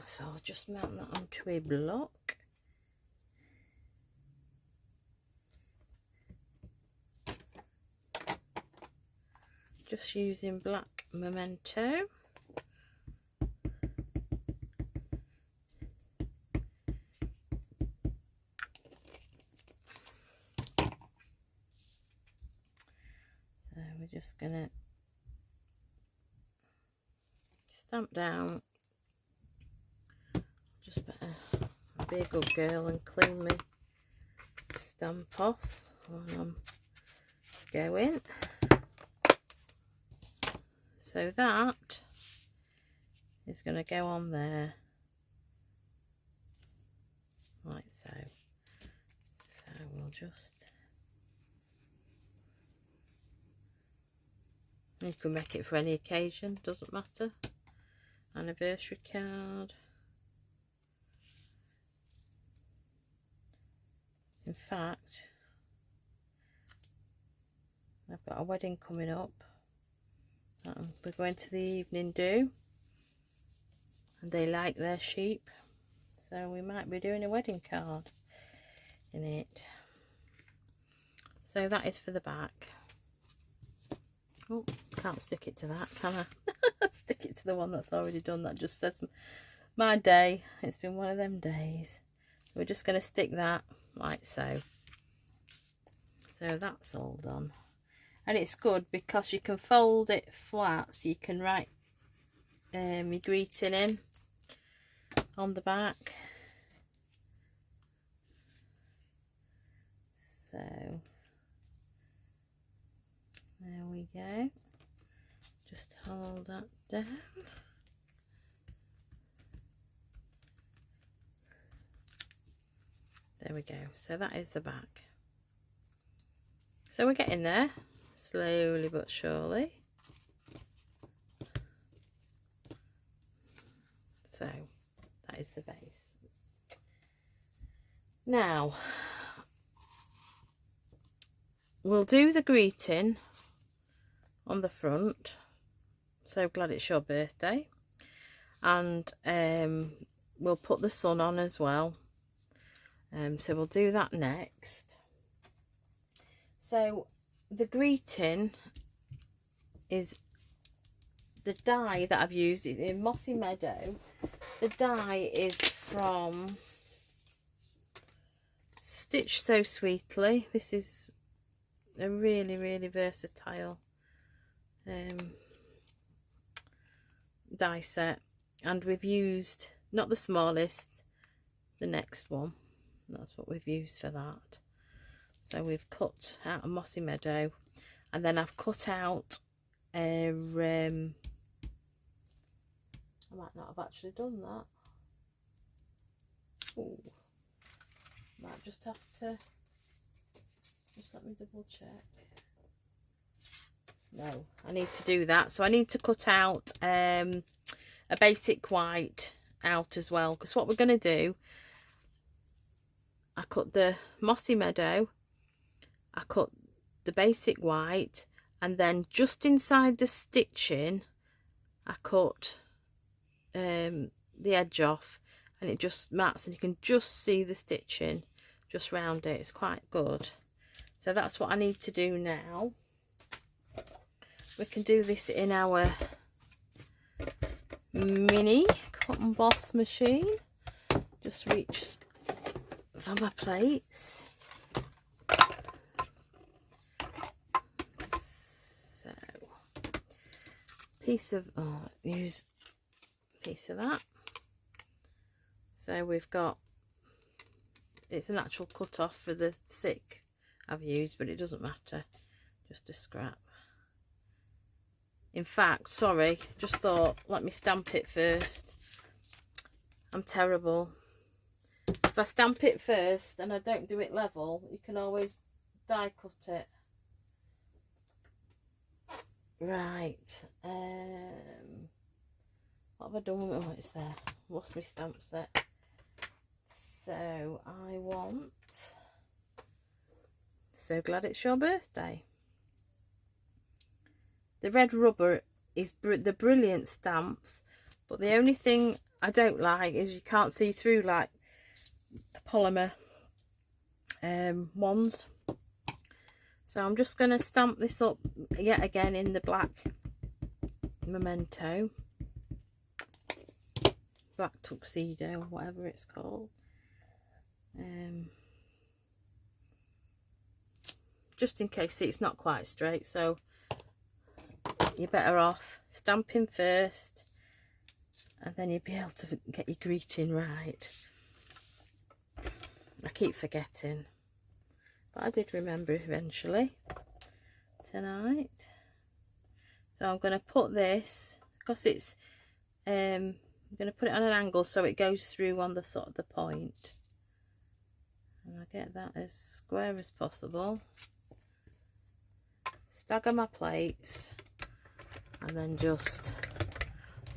So I'll just mount that onto a block. Just using black memento. So we're just gonna stamp down. Just better be a good girl and clean my stamp off while I'm going. So that is going to go on there like so. So we'll just, you can make it for any occasion, doesn't matter. Anniversary card. In fact, I've got a wedding coming up. We're going to the evening do, and they like their sheep, so we might be doing a wedding card in it. So that is for the back. Oh, can't stick it to that, can I? Stick it to the one that's already done. That just says my day. It's been one of them days. We're just going to stick that like so. So that's all done. And it's good because you can fold it flat, so you can write your greeting in on the back. So there we go. Just hold that down. There we go. So that is the back. So we're getting there, slowly but surely. So that is the base. Now we'll do the greeting on the front. So glad it's your birthday. And we'll put the sun on as well. So we'll do that next. So the greeting is the die that I've used is in Mossy Meadow. The die is from Stitch So Sweetly. This is a really, really versatile die set, and we've used not the smallest, the next one. That's what we've used for that. So we've cut out a Mossy Meadow, and then I've cut out a I might not have actually done that. Ooh. Might just have to, just let me double check. No, I need to do that. So I need to cut out a basic white out as well, because what we're going to do, I cut the Mossy Meadow, I cut the basic white, and then just inside the stitching I cut the edge off, and it just mats, and you can just see the stitching just round it. It's quite good. So that's what I need to do now. We can do this in our mini cut and boss machine. Just reach for my plates. So use a piece of that. So we've got, it's an actual cut off for the thick I've used, but it doesn't matter, just a scrap. In fact, sorry, just thought, let me stamp it first. I'm terrible. If I stamp it first and I don't do it level, you can always die cut it. Right. What have I done? Oh, it's there. Lost my stamp set. So I want, so glad it's your birthday. The red rubber is the brilliant stamps, but the only thing I don't like is you can't see through like the polymer ones. So I'm just going to stamp this up yet again in the black memento, black tuxedo, whatever it's called. Just in case it's not quite straight, so you're better off stamping first, and then you'll be able to get your greeting right. I keep forgetting, but I did remember eventually tonight. So I'm going to put this, because it's I'm going to put it on an angle so it goes through on the sort of the point, and I get that as square as possible. Stagger my plates, and then just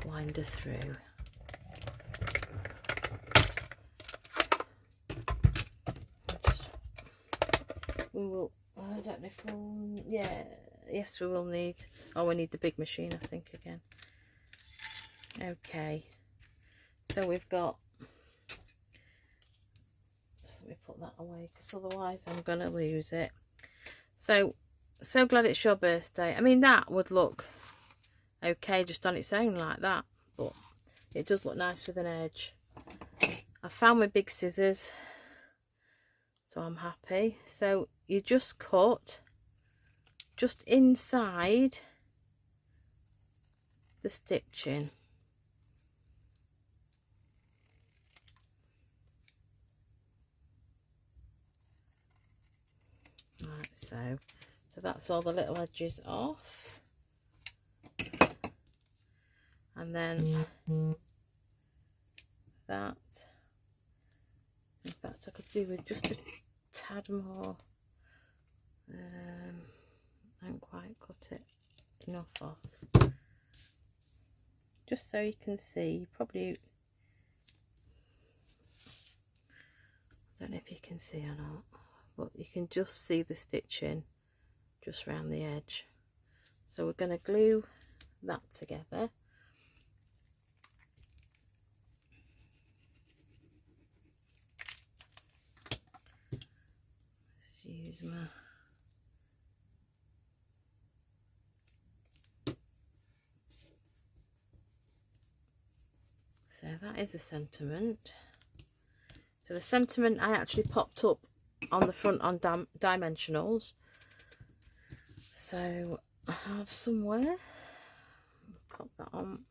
wind her through. We will I don't know if we'll, yeah, yes we will need, oh we need the big machine I think again. Okay, so we've got, just let me put that away because otherwise I'm going to lose it. So glad it's your birthday. I mean, that would look okay just on its own like that, but it does look nice with an edge. I found my big scissors, so I'm happy. So you just cut just inside the stitching. Right, so that's all the little edges off. And then that, in fact I could do with just a tad more. I don't quite cut it enough off. Just so you can see, probably, I don't know if you can see or not, but you can just see the stitching just round the edge. So we're going to glue that together. Let's use my so that is the sentiment. So the sentiment I actually popped up on the front on dimensionals. So I have somewhere, pop that on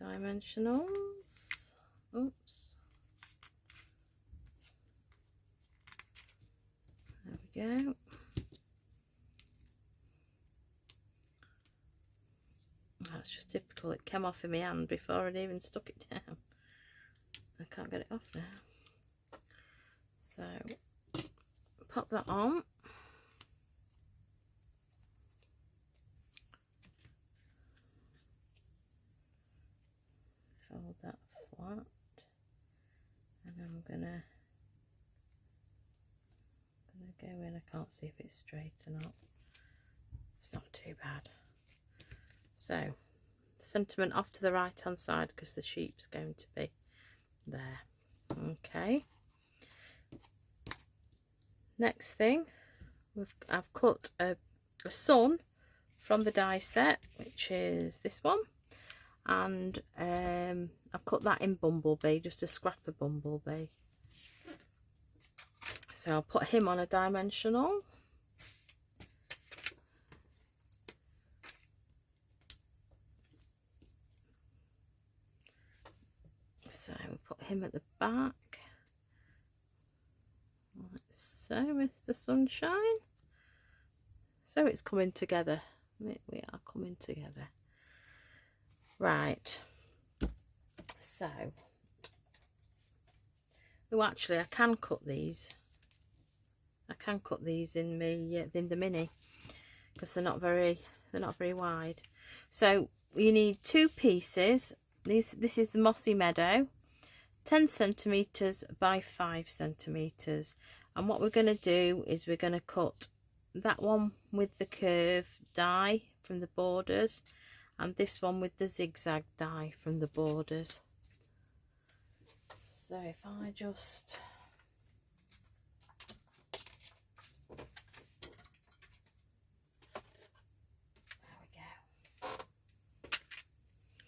dimensionals. Oops. There we go. That's just typical. It came off in my hand before I'd even stuck it down. I can't get it off now. So pop that on. Fold that flat. And I'm gonna go in. I can't see if it's straight or not. It's not too bad. So sentiment off to the right hand side because the sheep's going to be there. Okay, next thing, I've cut a sun from the die set, which is this one, and I've cut that in Bumblebee, just a scrap of Bumblebee. So I'll put him on a dimensional. So we'll put him at the back, like so, Mr. Sunshine. So it's coming together. We are coming together. Right. So, oh, actually, I can cut these. I can cut these in the mini because they're not very wide. So you need two pieces. This is the Mossy Meadow, 10 centimeters by 5 centimeters, and what we're going to do is we're going to cut that one with the curve die from the borders and this one with the zigzag die from the borders. So if I just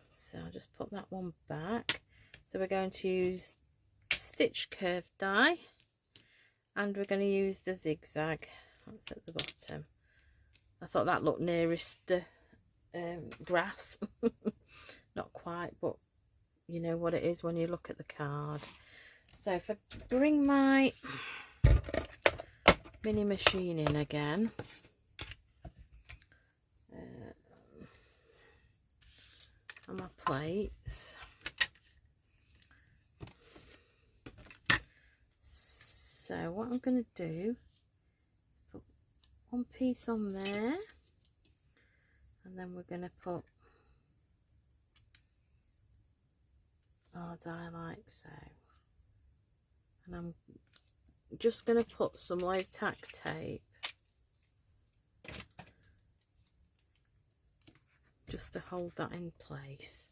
so I'll just put that one back. So we're going to use stitch curve die and we're going to use the zigzag. That's at the bottom. I thought that looked nearest grass. Not quite, but you know what it is when you look at the card. So if I bring my mini machine in again, and my plates. So what I'm going to do is put one piece on there, and then we're going to put our die like so. And I'm just going to put some low tack tape just to hold that in place.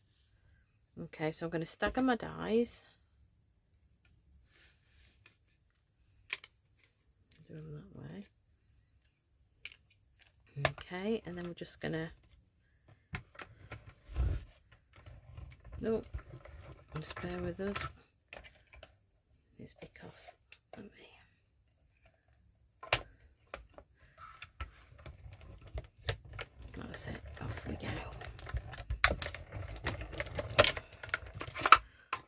Okay, so I'm going to stagger my dies. Do them that way. Okay, and then we're just going to, nope, just bear with us. It's because, let me, that's it, off we go.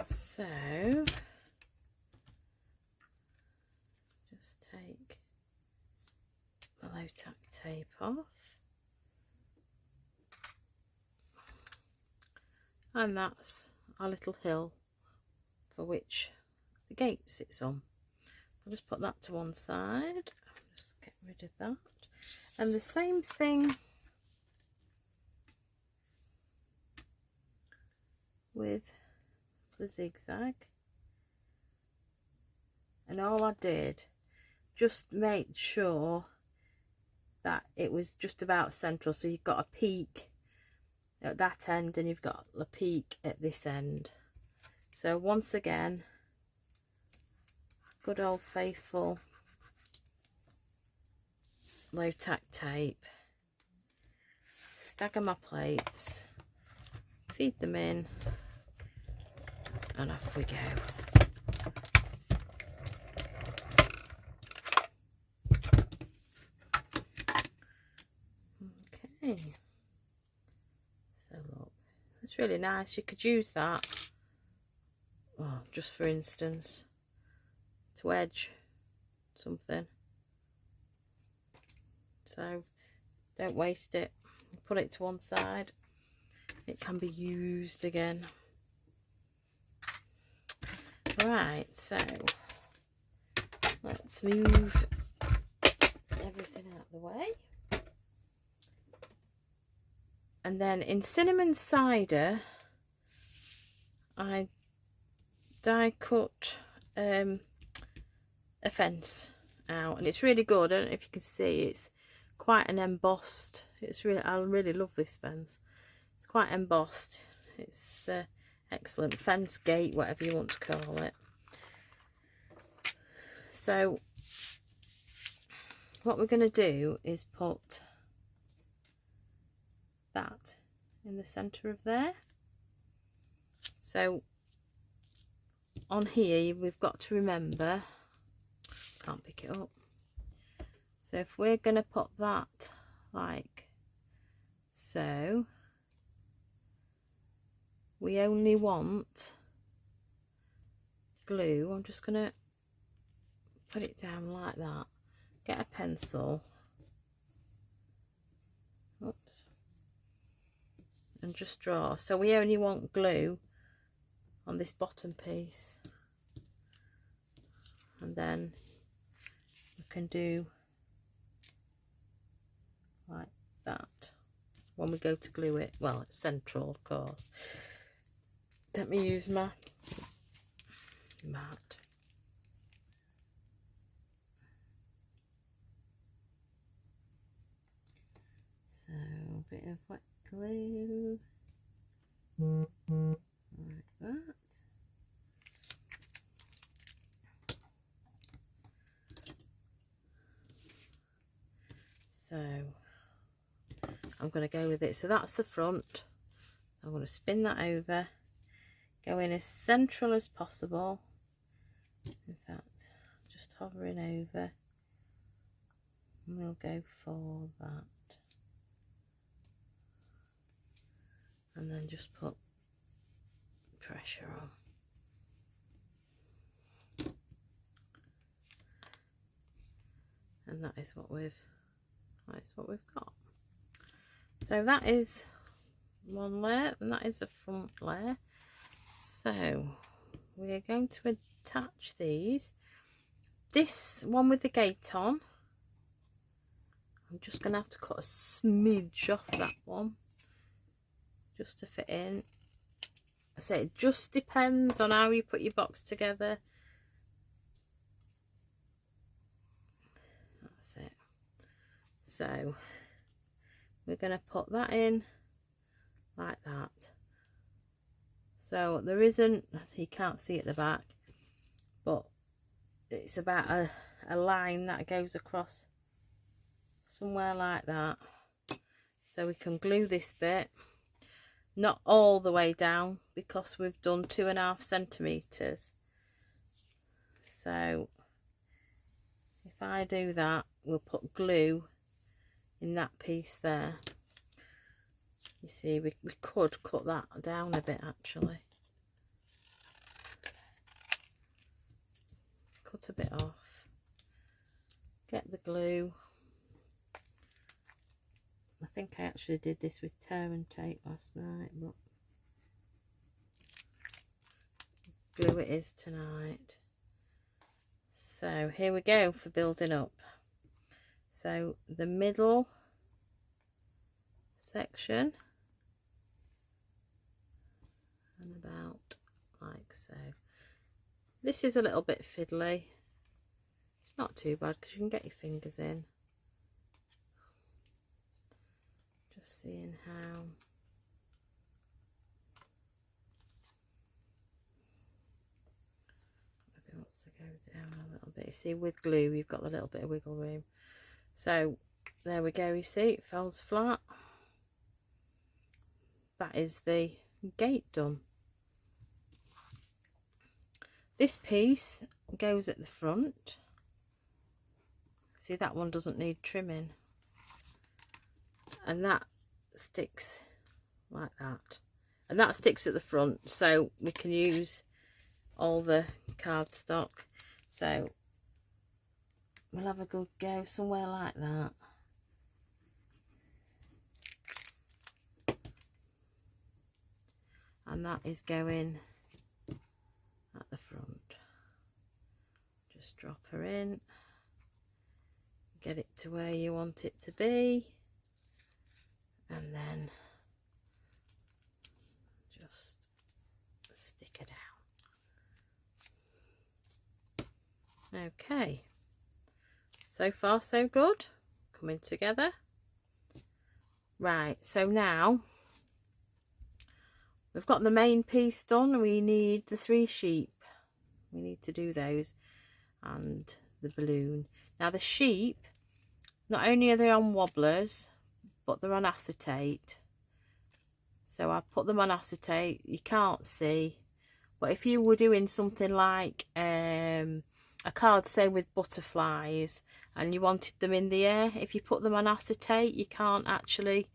So, just take the low tack tape off. And that's our little hill for which the gate sits on. I'll just put that to one side, just get rid of that. And the same thing with the zigzag. And all I did, just made sure that it was just about central, so you've got a peak at that end and you've got a peak at this end. So once again, good old faithful low tack tape, stagger my plates, feed them in, and off we go. Okay, so look, it's really nice. You could use that, well, just for instance, to edge something, so don't waste it. Put it to one side, it can be used again. Right, so let's move everything out of the way. And then in cinnamon cider, I die cut a fence out, and it's really good. I don't know if you can see, it's quite an embossed, it's really, I really love this fence. It's quite embossed. It's excellent fence gate, whatever you want to call it. So what we're going to do is put that in the center of there. So on here we've got to remember, can't pick it up, so if we're going to put that like so, we only want glue. I'm just going to put it down like that, get a pencil, oops, and just draw. So we only want glue on this bottom piece, and then we can do like that when we go to glue it. Well, it's central, of course. Let me use my mat. So a bit of wet glue like that. So I'm going to go with it. So that's the front. I'm going to spin that over, go in as central as possible. In fact, just hovering over, and we'll go for that. And then just put pressure on. And that is what we've got. So that is one layer, and that is the front layer. So we are going to attach these. This one with the gate on, I'm just going to have to cut a smidge off that one just to fit in. I say it just depends on how you put your box together. So we're going to put that in like that. So there isn't, you can't see at the back, but it's about a line that goes across somewhere like that. So we can glue this bit, not all the way down because we've done 2.5 centimeters. So if I do that, we'll put glue in that piece there. You see, we could cut that down a bit actually. Cut a bit off. Get the glue. I think I actually did this with tear and tape last night, but glue it is tonight. So here we go for building up. So the middle section, and about like so. This is a little bit fiddly. It's not too bad because you can get your fingers in. Just seeing how maybe wants to go down a little bit. You see, with glue you've got a little bit of wiggle room. So there we go, you see it folds flat. That is the gate done. This piece goes at the front. See, that one doesn't need trimming, and that sticks like that, and that sticks at the front, so we can use all the cardstock. So we'll have a good go somewhere like that. And that is going at the front. Just drop her in, get it to where you want it to be, and then just stick it down. Okay, so far so good, coming together. Right, so now we've got the main piece done. We need the 3 sheep. We need to do those, and the balloon. Now the sheep, not only are they on wobblers, but they're on acetate. So I put them on acetate. You can't see, but if you were doing something like a card, say with butterflies, and you wanted them in the air, if you put them on acetate, you can't actually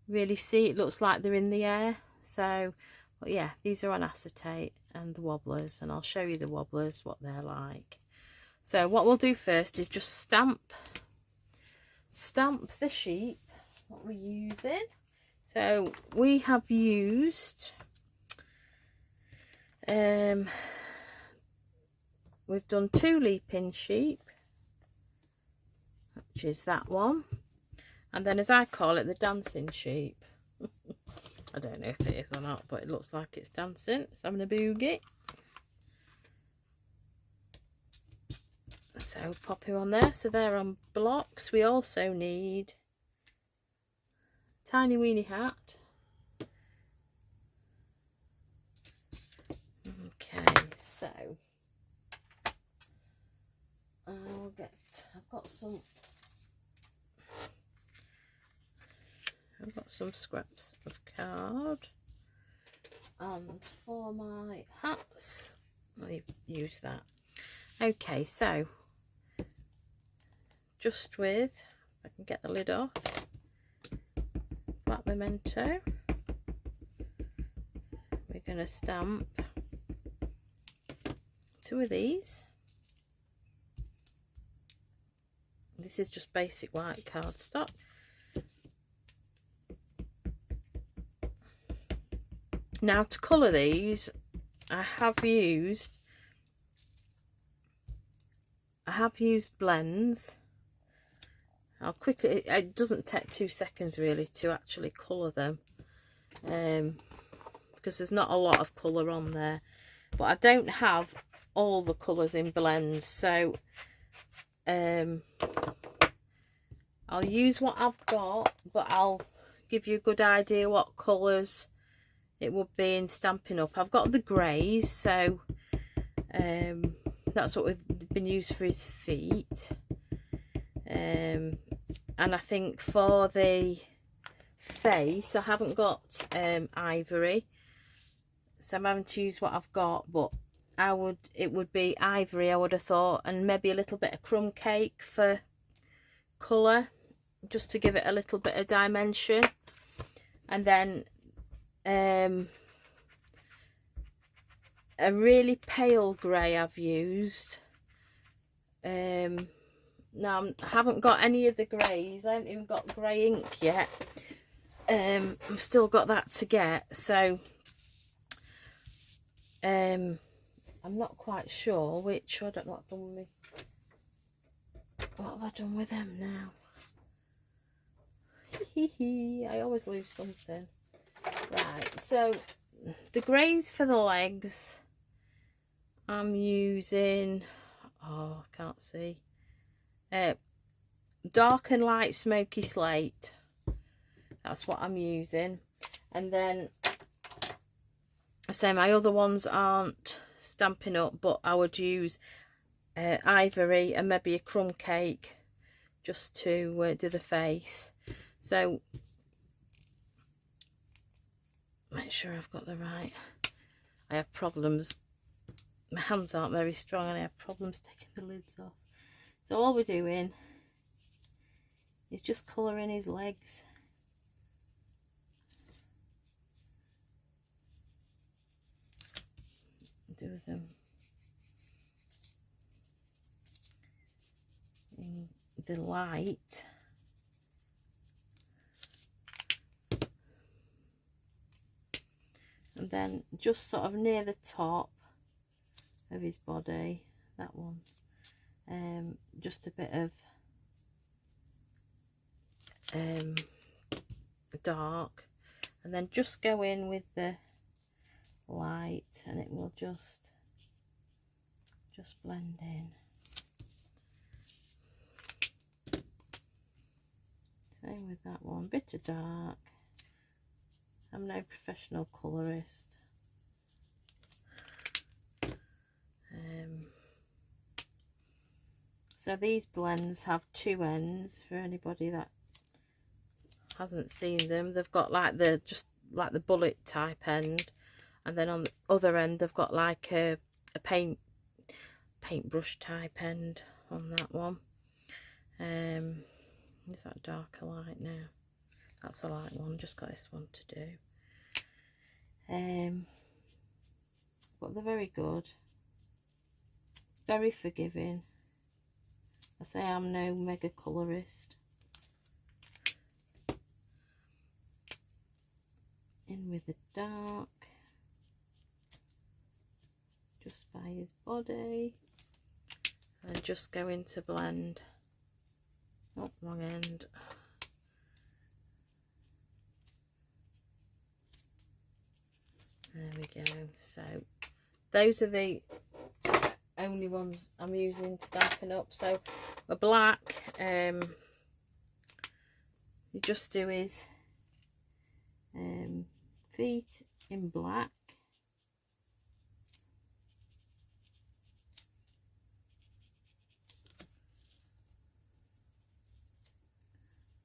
really see. It looks like they're in the air. So, but yeah, these are on acetate, and the wobblers, and I'll show you the wobblers, what they're like. So what we'll do first is just stamp the sheep, what we're using. So we have used, we've done 2 leaping sheep, which is that one, and then, as I call it, the dancing sheep. I don't know if it is or not, but it looks like it's dancing. It's having a boogie. So pop him on there. So they're on blocks. We also need a tiny weeny hat. Okay, so I've got some scraps of card, and for my hats I use that. Okay, so just with, if I can get the lid off, black memento, we're going to stamp 2 of these. This is just basic white cardstock. Now to colour these, I have used blends. I'll quickly, it doesn't take 2 seconds really to actually colour them, because there's not a lot of colour on there, but I don't have all the colours in blends, so I'll I'll use what I've got, but I'll give you a good idea what colours it would be in Stampin' Up. I've got the greys, so that's what we've been used for his feet. And I think for the face, I haven't got ivory, so I'm having to use what I've got, but it would be ivory, I would have thought, and maybe a little bit of crumb cake for colour, just to give it a little bit of dimension. And then a really pale grey I've used. Now I haven't got any of the greys. I haven't even got grey ink yet. I've still got that to get, so I'm not quite sure which. I don't know what I've done with what have I done with them now. I always lose something. Right, so the greys for the legs, I'm using, oh, I can't see, dark and light smoky slate. That's what I'm using. And then I say my other ones aren't Stampin' Up, but I would use ivory and maybe a crumb cake just to do the face. So make sure I've got the right. I have problems, my hands aren't very strong and I have problems taking the lids off. So all we're doing is just colouring his legs. Do them in the light. And then just sort of near the top of his body, that one, just a bit of dark, and then just go in with the light and it will just blend in. Same with that one, bit of dark. I'm no professional colourist. So these blends have two ends for anybody that hasn't seen them. They've got like just like the bullet type end, and then on the other end they've got like a paintbrush type end on that one. Is that dark or light now? That's a light one, just got this one to do. But they're very good, very forgiving. I say I'm no mega colourist. In with the dark, just by his body, and just go into blend. Oh, wrong end. There we go. So those are the only ones I'm using Stampin' Up. So a black, you just do his feet in black.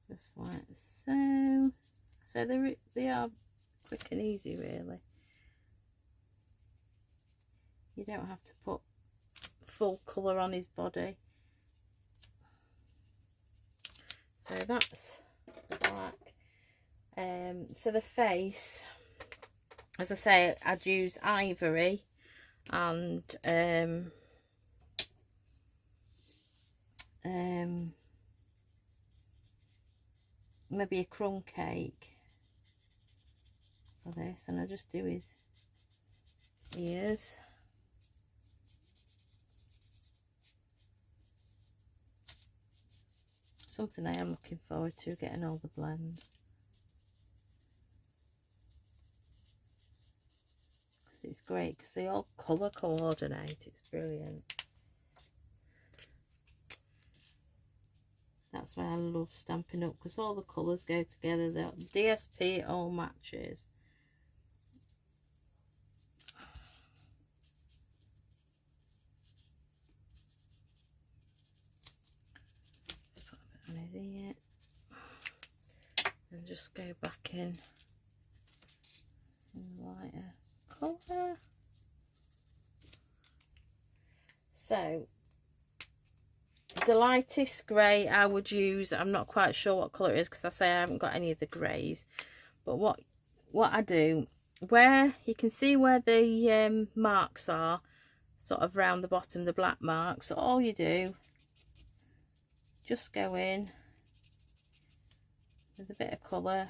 Just like so. So they are quick and easy, really. You don't have to put full colour on his body. So that's the black. So the face, as I say, I'd use ivory and maybe a crumb cake for this, and I just do his ears. Something I am looking forward to, getting all the blend. Because it's great, because they all colour coordinate, it's brilliant. That That's why I love Stampin' Up, because all the colours go together. The DSP all matches. Just put a bit on his ear. And just go back in lighter colour. So the lightest grey I would use, I'm not quite sure what colour it is because I say I haven't got any of the greys, but what I do, where you can see where the marks are, sort of round the bottom, the black marks, so all you do, just go in with a bit of colour,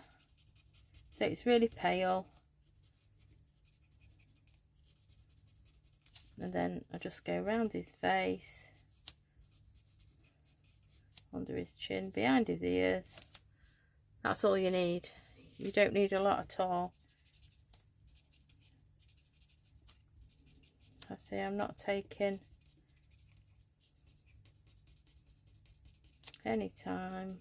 so it's really pale, and then I just go around his face, under his chin, behind his ears. That's all you need. You don't need a lot at all. I see I'm not taking any time.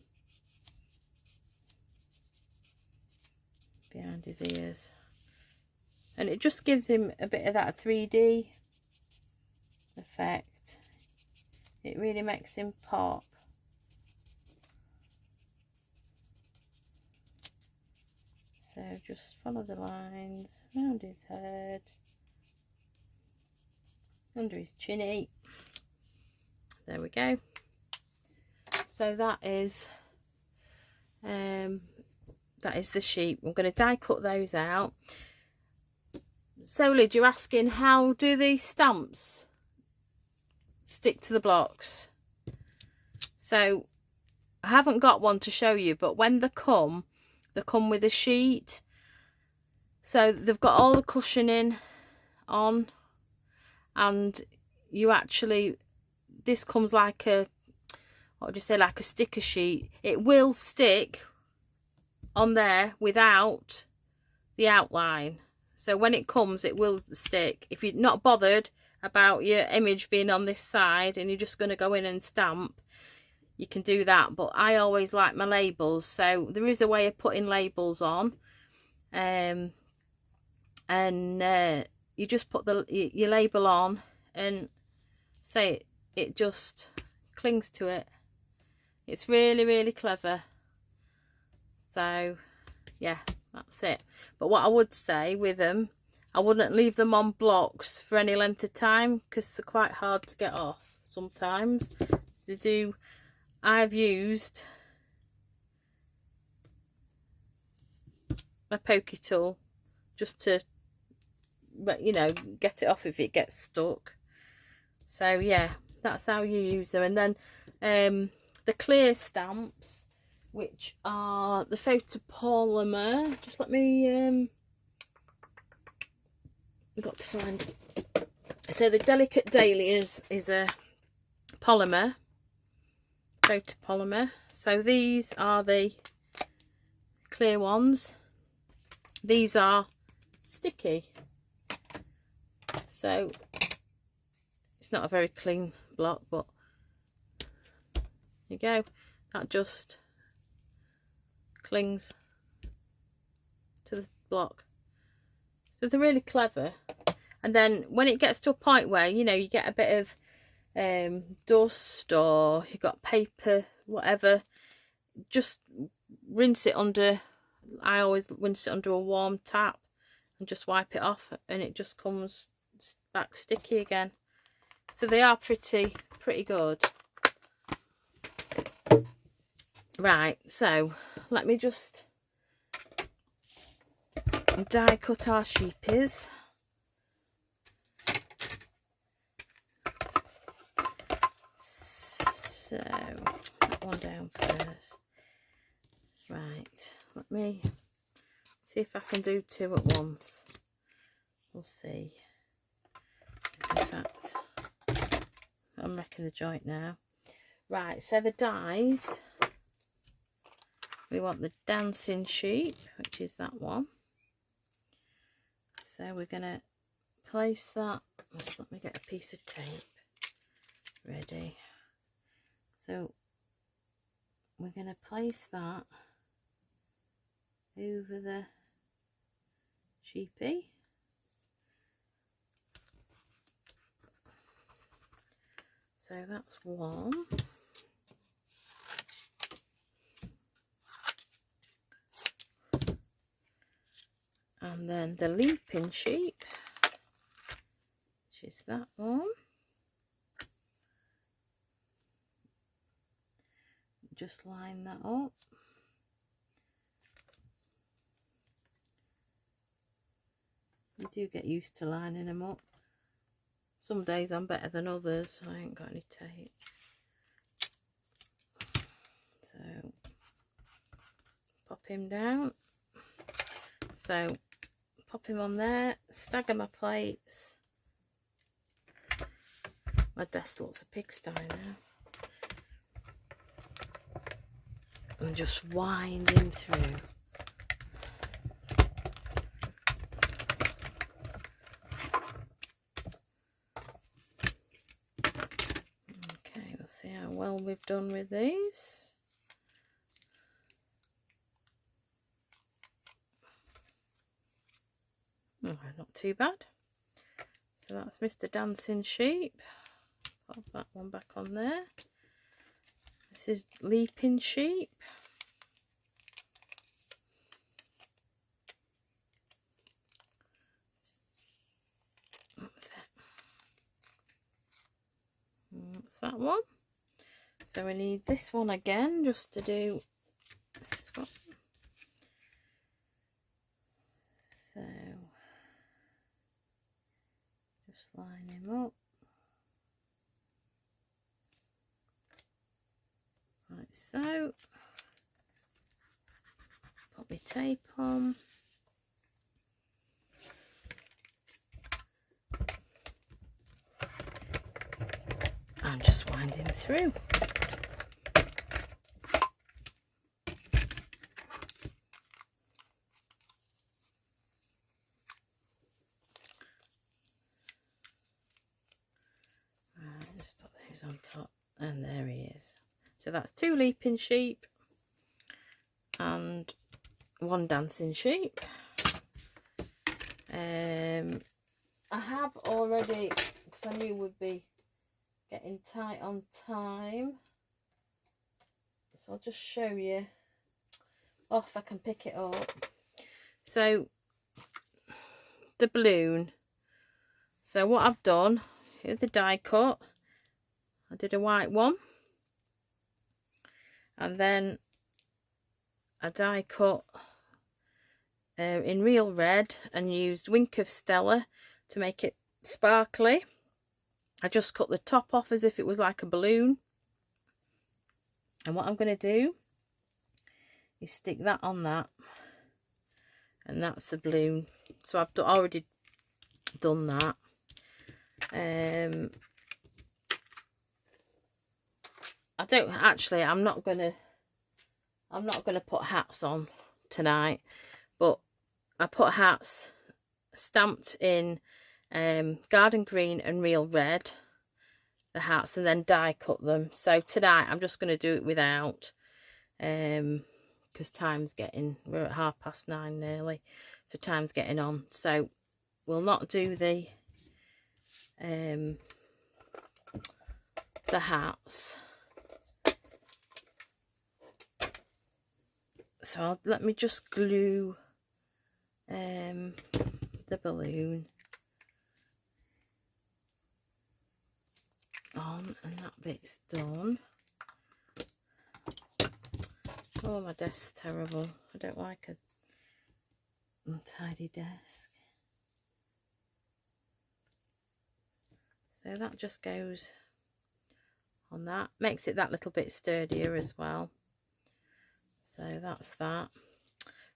Behind his ears, and it just gives him a bit of that 3D effect. It really makes him pop. So just follow the lines around his head, under his chinny. There we go. So that is the sheep. I'm going to die cut those out. So Lyd, you're asking, how do these stamps stick to the blocks? So I haven't got one to show you, but when they come with a sheet. So they've got all the cushioning on, and you actually, this comes like a, what would you say, like a sticker sheet. It will stick on there without the outline, so when it comes it will stick. If you're not bothered about your image being on this side and you're just going to go in and stamp, you can do that, but I always like my labels, so there is a way of putting labels on, and you just put your label on, and say it just clings to it. It's really, really clever. So yeah, that's it. But what I would say with them, I wouldn't leave them on blocks for any length of time, because they're quite hard to get off sometimes. They do. I've used a pokey tool just to, you know, get it off if it gets stuck. So yeah, that's how you use them. And then the clear stamps, which are the photopolymer. Just let me I've got to find it. So the Delicate Dahlias is a polymer, photopolymer. So these are the clear ones. These are sticky. So it's not a very clean block, but there you go. That just clings to the block. So they're really clever. And then when it gets to a point where, you know, you get a bit of dust, or you got paper, whatever, just rinse it under, I always rinse it under a warm tap and just wipe it off, and it just comes back sticky again. So they are pretty good. Right, so let me just die cut our sheepies. So that one down first. Right, let me see if I can do two at once. We'll see. In fact, I'm wrecking the joint now. Right, so the dies, we want the dancing sheep, which is that one. So we're going to place that. Just let me get a piece of tape. Ready. So we're going to place that over the sheepy. So that's one. And then the leaping sheep, which is that one. Just line that up. You do get used to lining them up. Some days I'm better than others. I ain't got any tape. So pop him down. So pop him on there, stagger my plates. My desk looks a pigsty now. And just wind him through. Okay, we'll see how well we've done with these. Oh, not too bad. So that's Mr. Dancing Sheep. Pop that one back on there. This is Leaping Sheep. That's it. And that's that one. So we need this one again just to do this one. So just line him up. Like so. Put my tape on. And just wind him through. Just put those on top, and there he is. So that's 2 leaping sheep and 1 dancing sheep. I have already, because I knew we'd be getting tight on time, so I'll just show you. Oh, if I can pick it up. So the balloon. So what I've done, here's the die cut. I did a white one, and then I die cut in real red and used Wink of Stella to make it sparkly. I just cut the top off as if it was like a balloon, and what I'm going to do is stick that on that, and that's the balloon. So I've already done that. I don't actually, I'm not gonna put hats on tonight, but I put hats stamped in garden green and real red, the hats, and then die cut them. So tonight I'm just going to do it without, because time's getting, we're at 9:30 nearly, so time's getting on. So we'll not do the hats. So let me just glue the balloon on, and that bit's done. Oh, my desk's terrible. I don't like a untidy desk. So that just goes on that. Makes it that little bit sturdier as well. So that's that.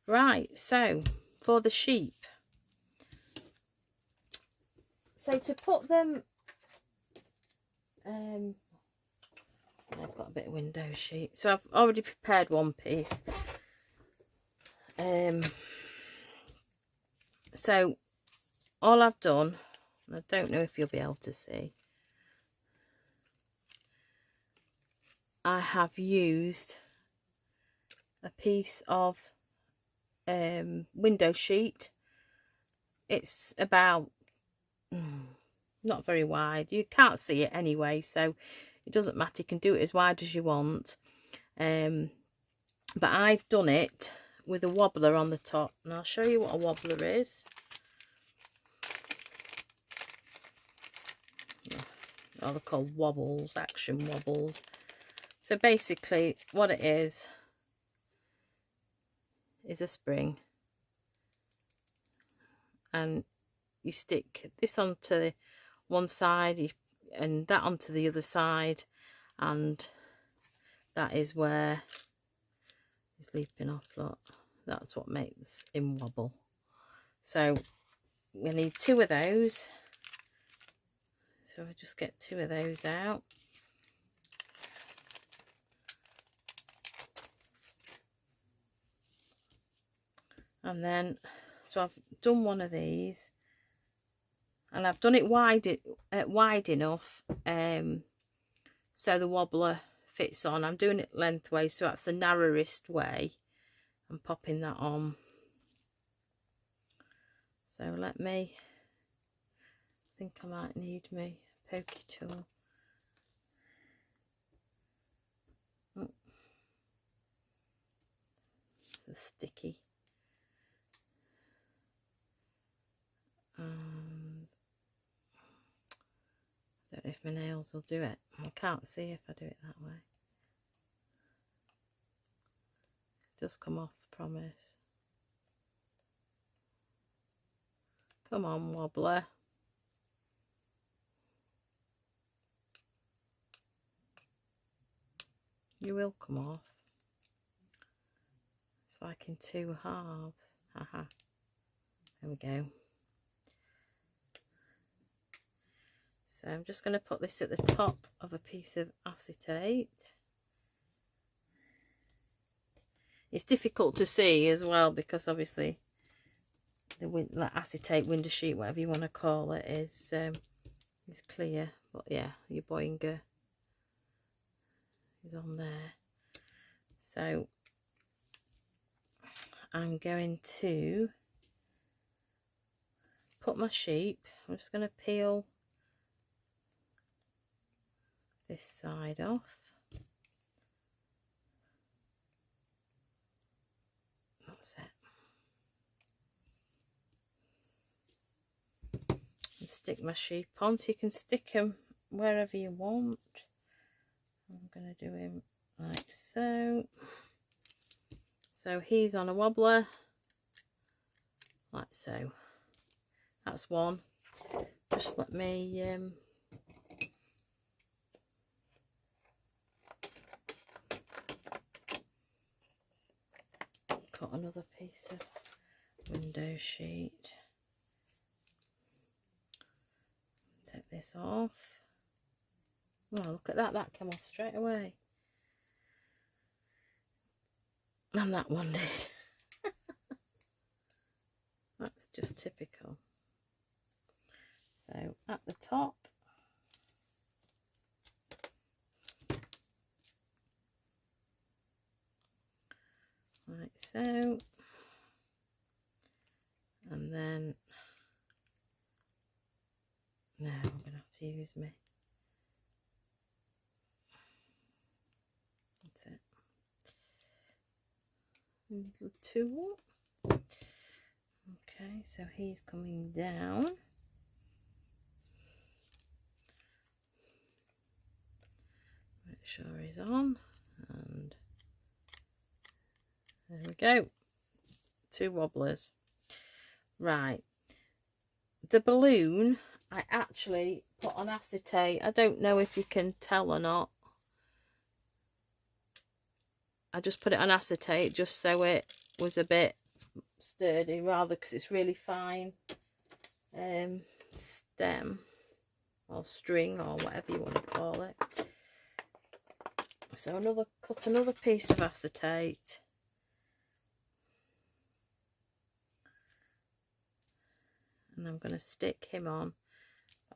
Right, so for the sheep. So to put them, I've got a bit of window sheet. So I've already prepared one piece. So all I've done, I don't know if you'll be able to see, I have used a piece of window sheet. It's about not very wide. You can't see it anyway, so it doesn't matter. You can do it as wide as you want. But I've done it with a wobbler on the top, and I'll show you what a wobbler is. Oh, they're called wobbles, action wobbles. So basically what it is a spring, and you stick this onto one side and that onto the other side, and that is where he's leaping off. Look, that's what makes him wobble. So we need 2 of those, so I just get 2 of those out. And then, so I've done one of these, and I've done it wide enough so the wobbler fits on. I'm doing it lengthways, so that's the narrowest way. I'm popping that on. So let me, I think I might need my pokey tool. Oh, it's sticky. And I don't know if my nails will do it. I can't see if I do it that way. It does come off, promise. Come on, wobbler. You will come off. It's like in 2 halves. Haha. There we go. So I'm just going to put this at the top of a piece of acetate. It's difficult to see as well because obviously the acetate window sheet, whatever you want to call it, is clear. But yeah, your boinger is on there. So I'm going to put my sheep. I'm just going to peel this side off. That's it. And stick my sheep on, so you can stick them wherever you want. I'm going to do him like so. So he's on a wobbler, like so. That's one. Just let me cut another piece of window sheet. Take this off. Oh, look at that, that came off straight away. And that one did. That's just typical. So at the top, like so, and then now I'm going to have to use my, that's it, little tool. Okay, so he's coming down. Make sure he's on, and there we go. 2 wobblers. Right, the balloon I actually put on acetate. I don't know if you can tell or not. I just put it on acetate just so it was a bit sturdy, rather, because it's really fine stem or string or whatever you want to call it. So cut another piece of acetate. And I'm going to stick him on.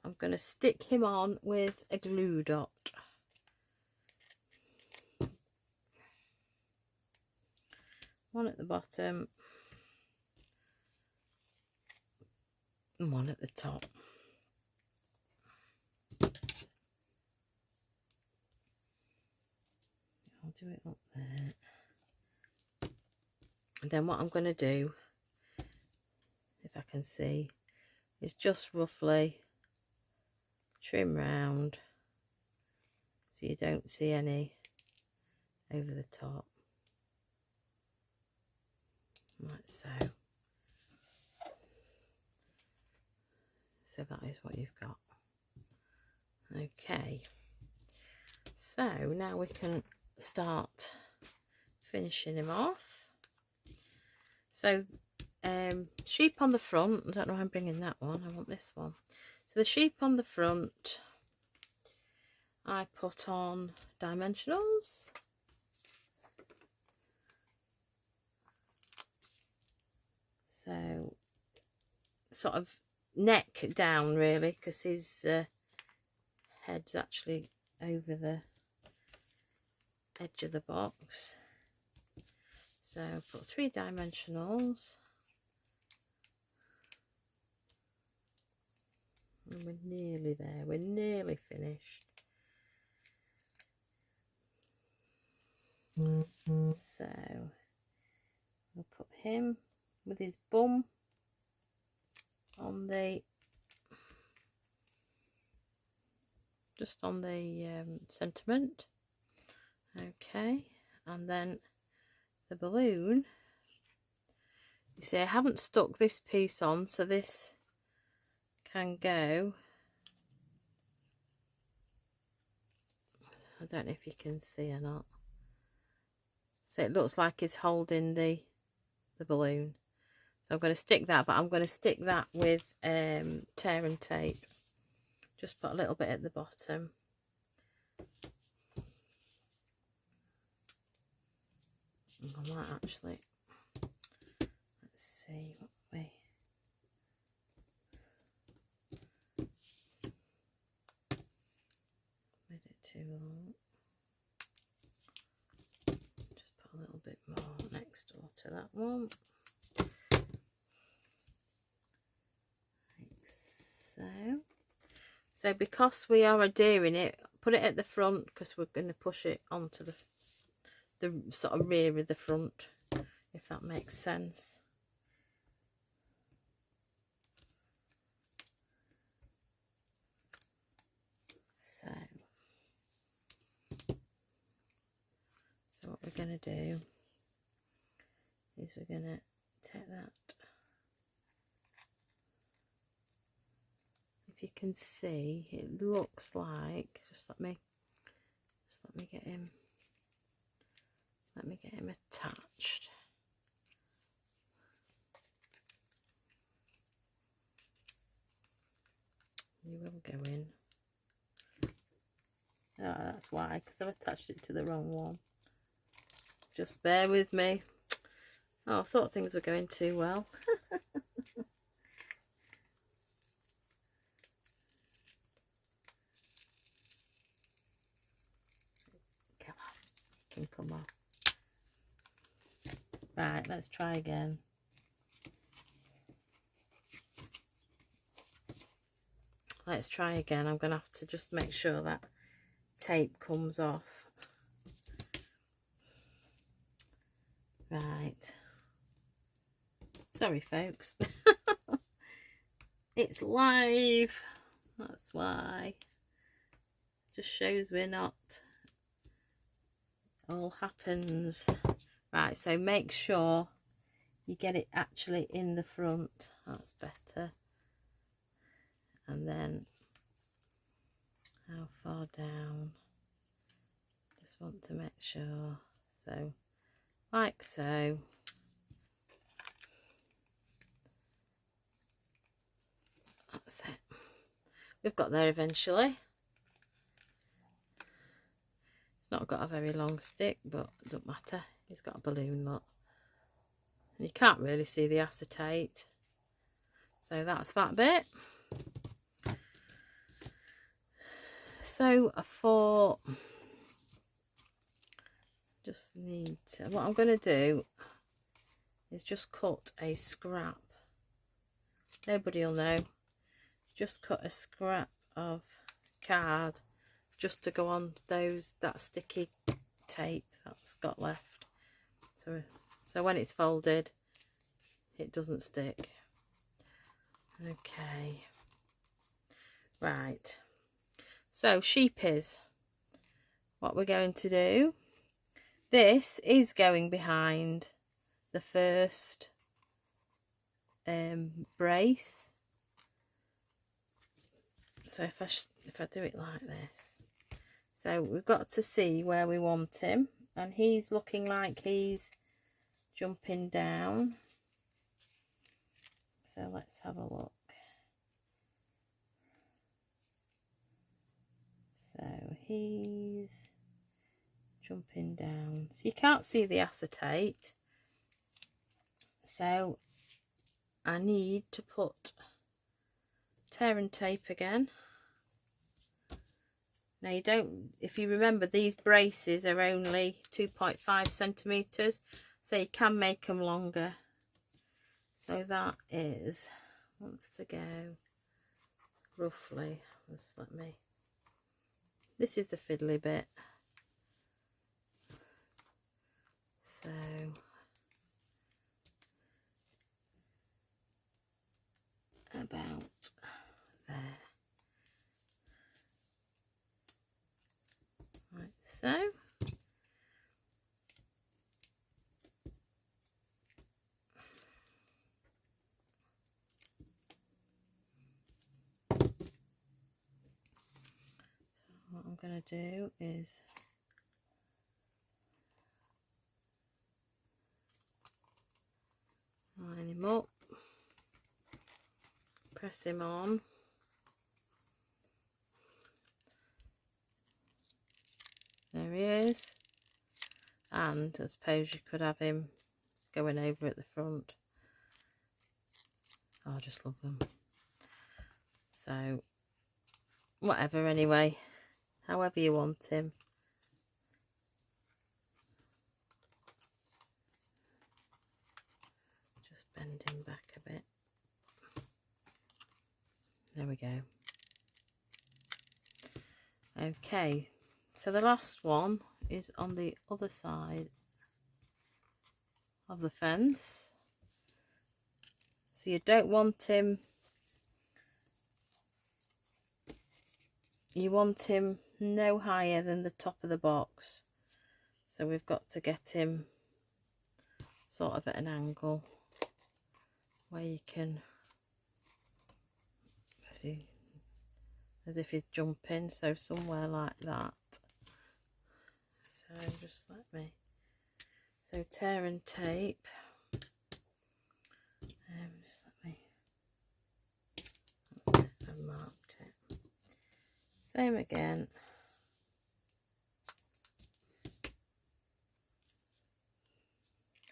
I'm going to stick him on with a glue dot. one at the bottom and one at the top. I'll do it up there. And then what I'm going to do, if I can see, is just roughly trim round so you don't see any over the top, like so. So that is what you've got. Okay, so now we can start finishing him off. So sheep on the front, I don't know why I'm bringing that one, I want this one. So the sheep on the front, I put on dimensionals. So sort of neck down really, because his head's actually over the edge of the box. So put 3 dimensionals. And we're nearly there, we're nearly finished. So we'll put him with his bum on the, just on the sentiment. Okay, and then the balloon, you see I haven't stuck this piece on, so this can go, I don't know if you can see or not, so it looks like it's holding the balloon. So I'm going to stick that, but I'm going to stick that with tear and tape. Just put a little bit at the bottom. I might actually, let's see what we, made it too long. Just put a little bit more next door to that one. So because we are adhering it, put it at the front because we're going to push it onto the sort of rear of the front, if that makes sense. So what we're going to do is we're going to take that. You can see it looks like, just let me get him attached. You will go in. Oh, that's why, because I've attached it to the wrong one. Just bear with me. Oh, I thought things were going too well. Can come off. Right, let's try again. Let's try again. I'm going to have to just make sure that tape comes off. Right. Sorry, folks. It's live. That's why. Just shows we're not, all happens. Right, so make sure you get it actually in the front. That's better. And then how far down? Just want to make sure. So like so. That's it. We've got there eventually. It's not got a very long stick, but it doesn't matter. It's got a balloon, look. And you can't really see the acetate. So that's that bit. So for, just need to, what I'm going to do is just cut a scrap. Nobody will know. Just cut a scrap of card just to go on that sticky tape that's got left. So when it's folded, it doesn't stick. Okay. Right. So sheepies. What we're going to do. This is going behind the first brace. So if I do it like this, so we've got to see where we want him, and he's looking like he's jumping down. So let's have a look. So he's jumping down. So you can't see the acetate. So I need to put tear and tape again. Now you don't, if you remember, these braces are only 2.5 centimeters, so you can make them longer. So that is, wants to go roughly, just let me, this is the fiddly bit. So about there. Like so. What I'm going to do is line him up, press him on, there he is, and I suppose you could have him going over at the front. Oh, I just love them. So whatever, anyway, however you want him. Just bend him back a bit. There we go. Okay, so the last one is on the other side of the fence. So you don't want him, you want him no higher than the top of the box. So we've got to get him sort of at an angle where you can see as if he's jumping, so somewhere like that. So just let me, so tear and tape, just let me, that's it, I've marked it. Same again.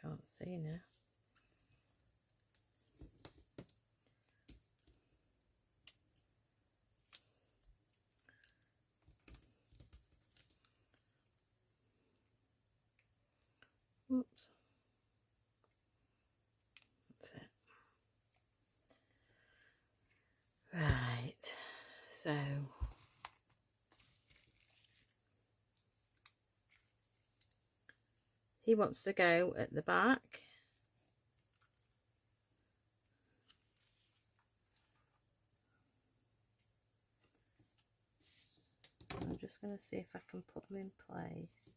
Can't see now. Oops. That's it. Right. So he wants to go at the back. I'm just going to see if I can put them in place.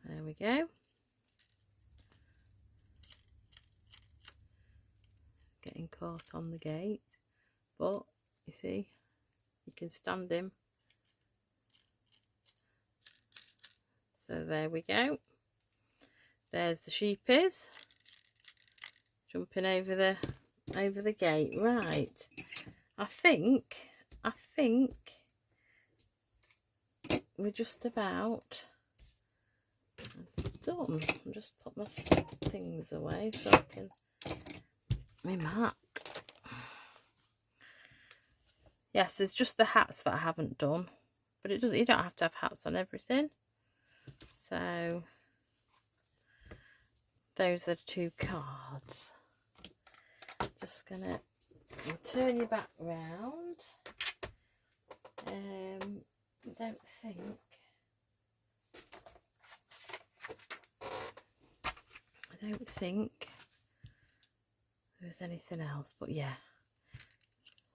There we go. Getting caught on the gate, but you see, you can stand him. So there we go. There's the sheepies jumping over the gate. Right. I think we're just about done. I'll just put my things away so I can, my mat. Yes, there's just the hats that I haven't done, but it doesn't, you don't have to have hats on everything. So those are the 2 cards. Just gonna turn you back round. I don't think there's anything else, but yeah,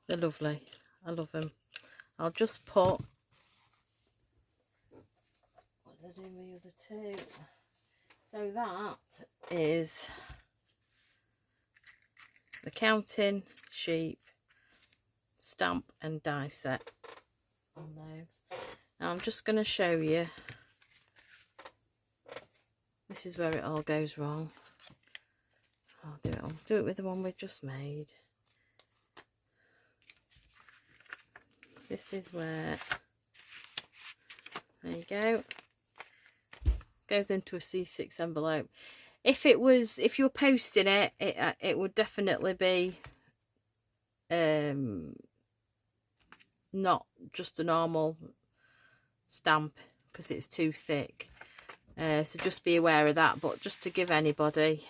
they're lovely. I love them. I'll just put, what did I do with the other 2? So that is the counting sheep, stamp and die set on those. Now I'm just going to show you. This is where it all goes wrong. I'll do it with the one we've just made. This is where, there you go, goes into a C6 envelope. If you were posting it, it would definitely be not just a normal stamp because it's too thick. So just be aware of that. But just to give anybody,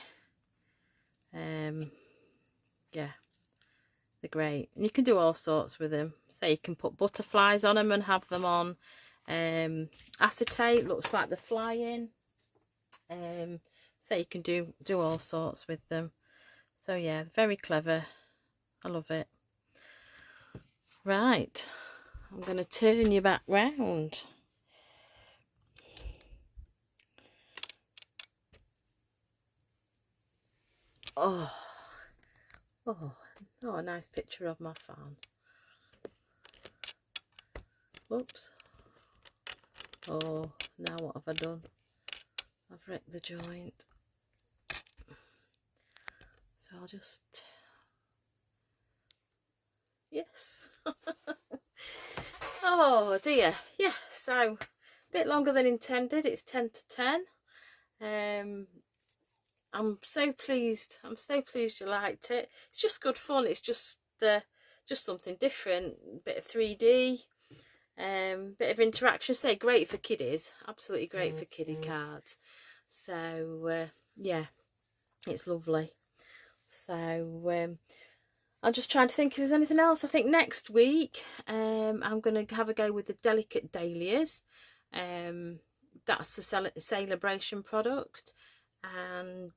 yeah, they're great. And you can do all sorts with them. So you can put butterflies on them and have them on acetate. Looks like they're flying. So you can do all sorts with them. So yeah, very clever. I love it. Right, I'm going to turn you back round. Oh, a nice picture of my fan. Whoops. Oh, now what have I done? I've wrecked the joint. So I'll just... Yes. Oh dear. Yeah, so a bit longer than intended. It's 10 to 10. I'm so pleased. I'm so pleased you liked it. It's just good fun. It's just something different. Bit of 3D, bit of interaction. Say great for kiddies. Absolutely great for kiddie cards. So yeah, it's lovely. So I'm just trying to think if there's anything else. I think next week I'm going to have a go with the Delicate Dahlias. That's a celebration product, and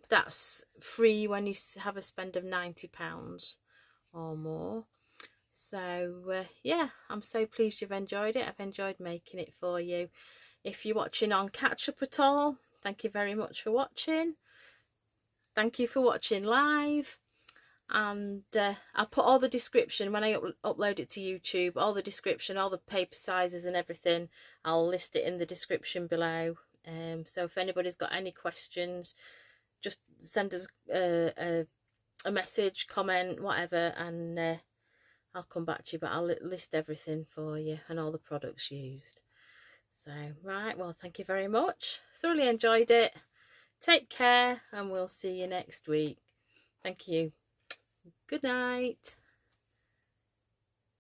that's free when you have a spend of £90 or more. So yeah, I'm so pleased you've enjoyed it. I've enjoyed making it for you. If you're watching on catch up at all, thank you very much for watching. Thank you for watching live. And I'll put all the description when I upload it to YouTube, all the description, all the paper sizes and everything. I'll list it in the description below. So if anybody's got any questions, just send us a message, comment, whatever, and I'll come back to you. But I'll list everything for you and all the products used. So right, well, thank you very much. Thoroughly enjoyed it. Take care, and we'll see you next week. Thank you. Good night.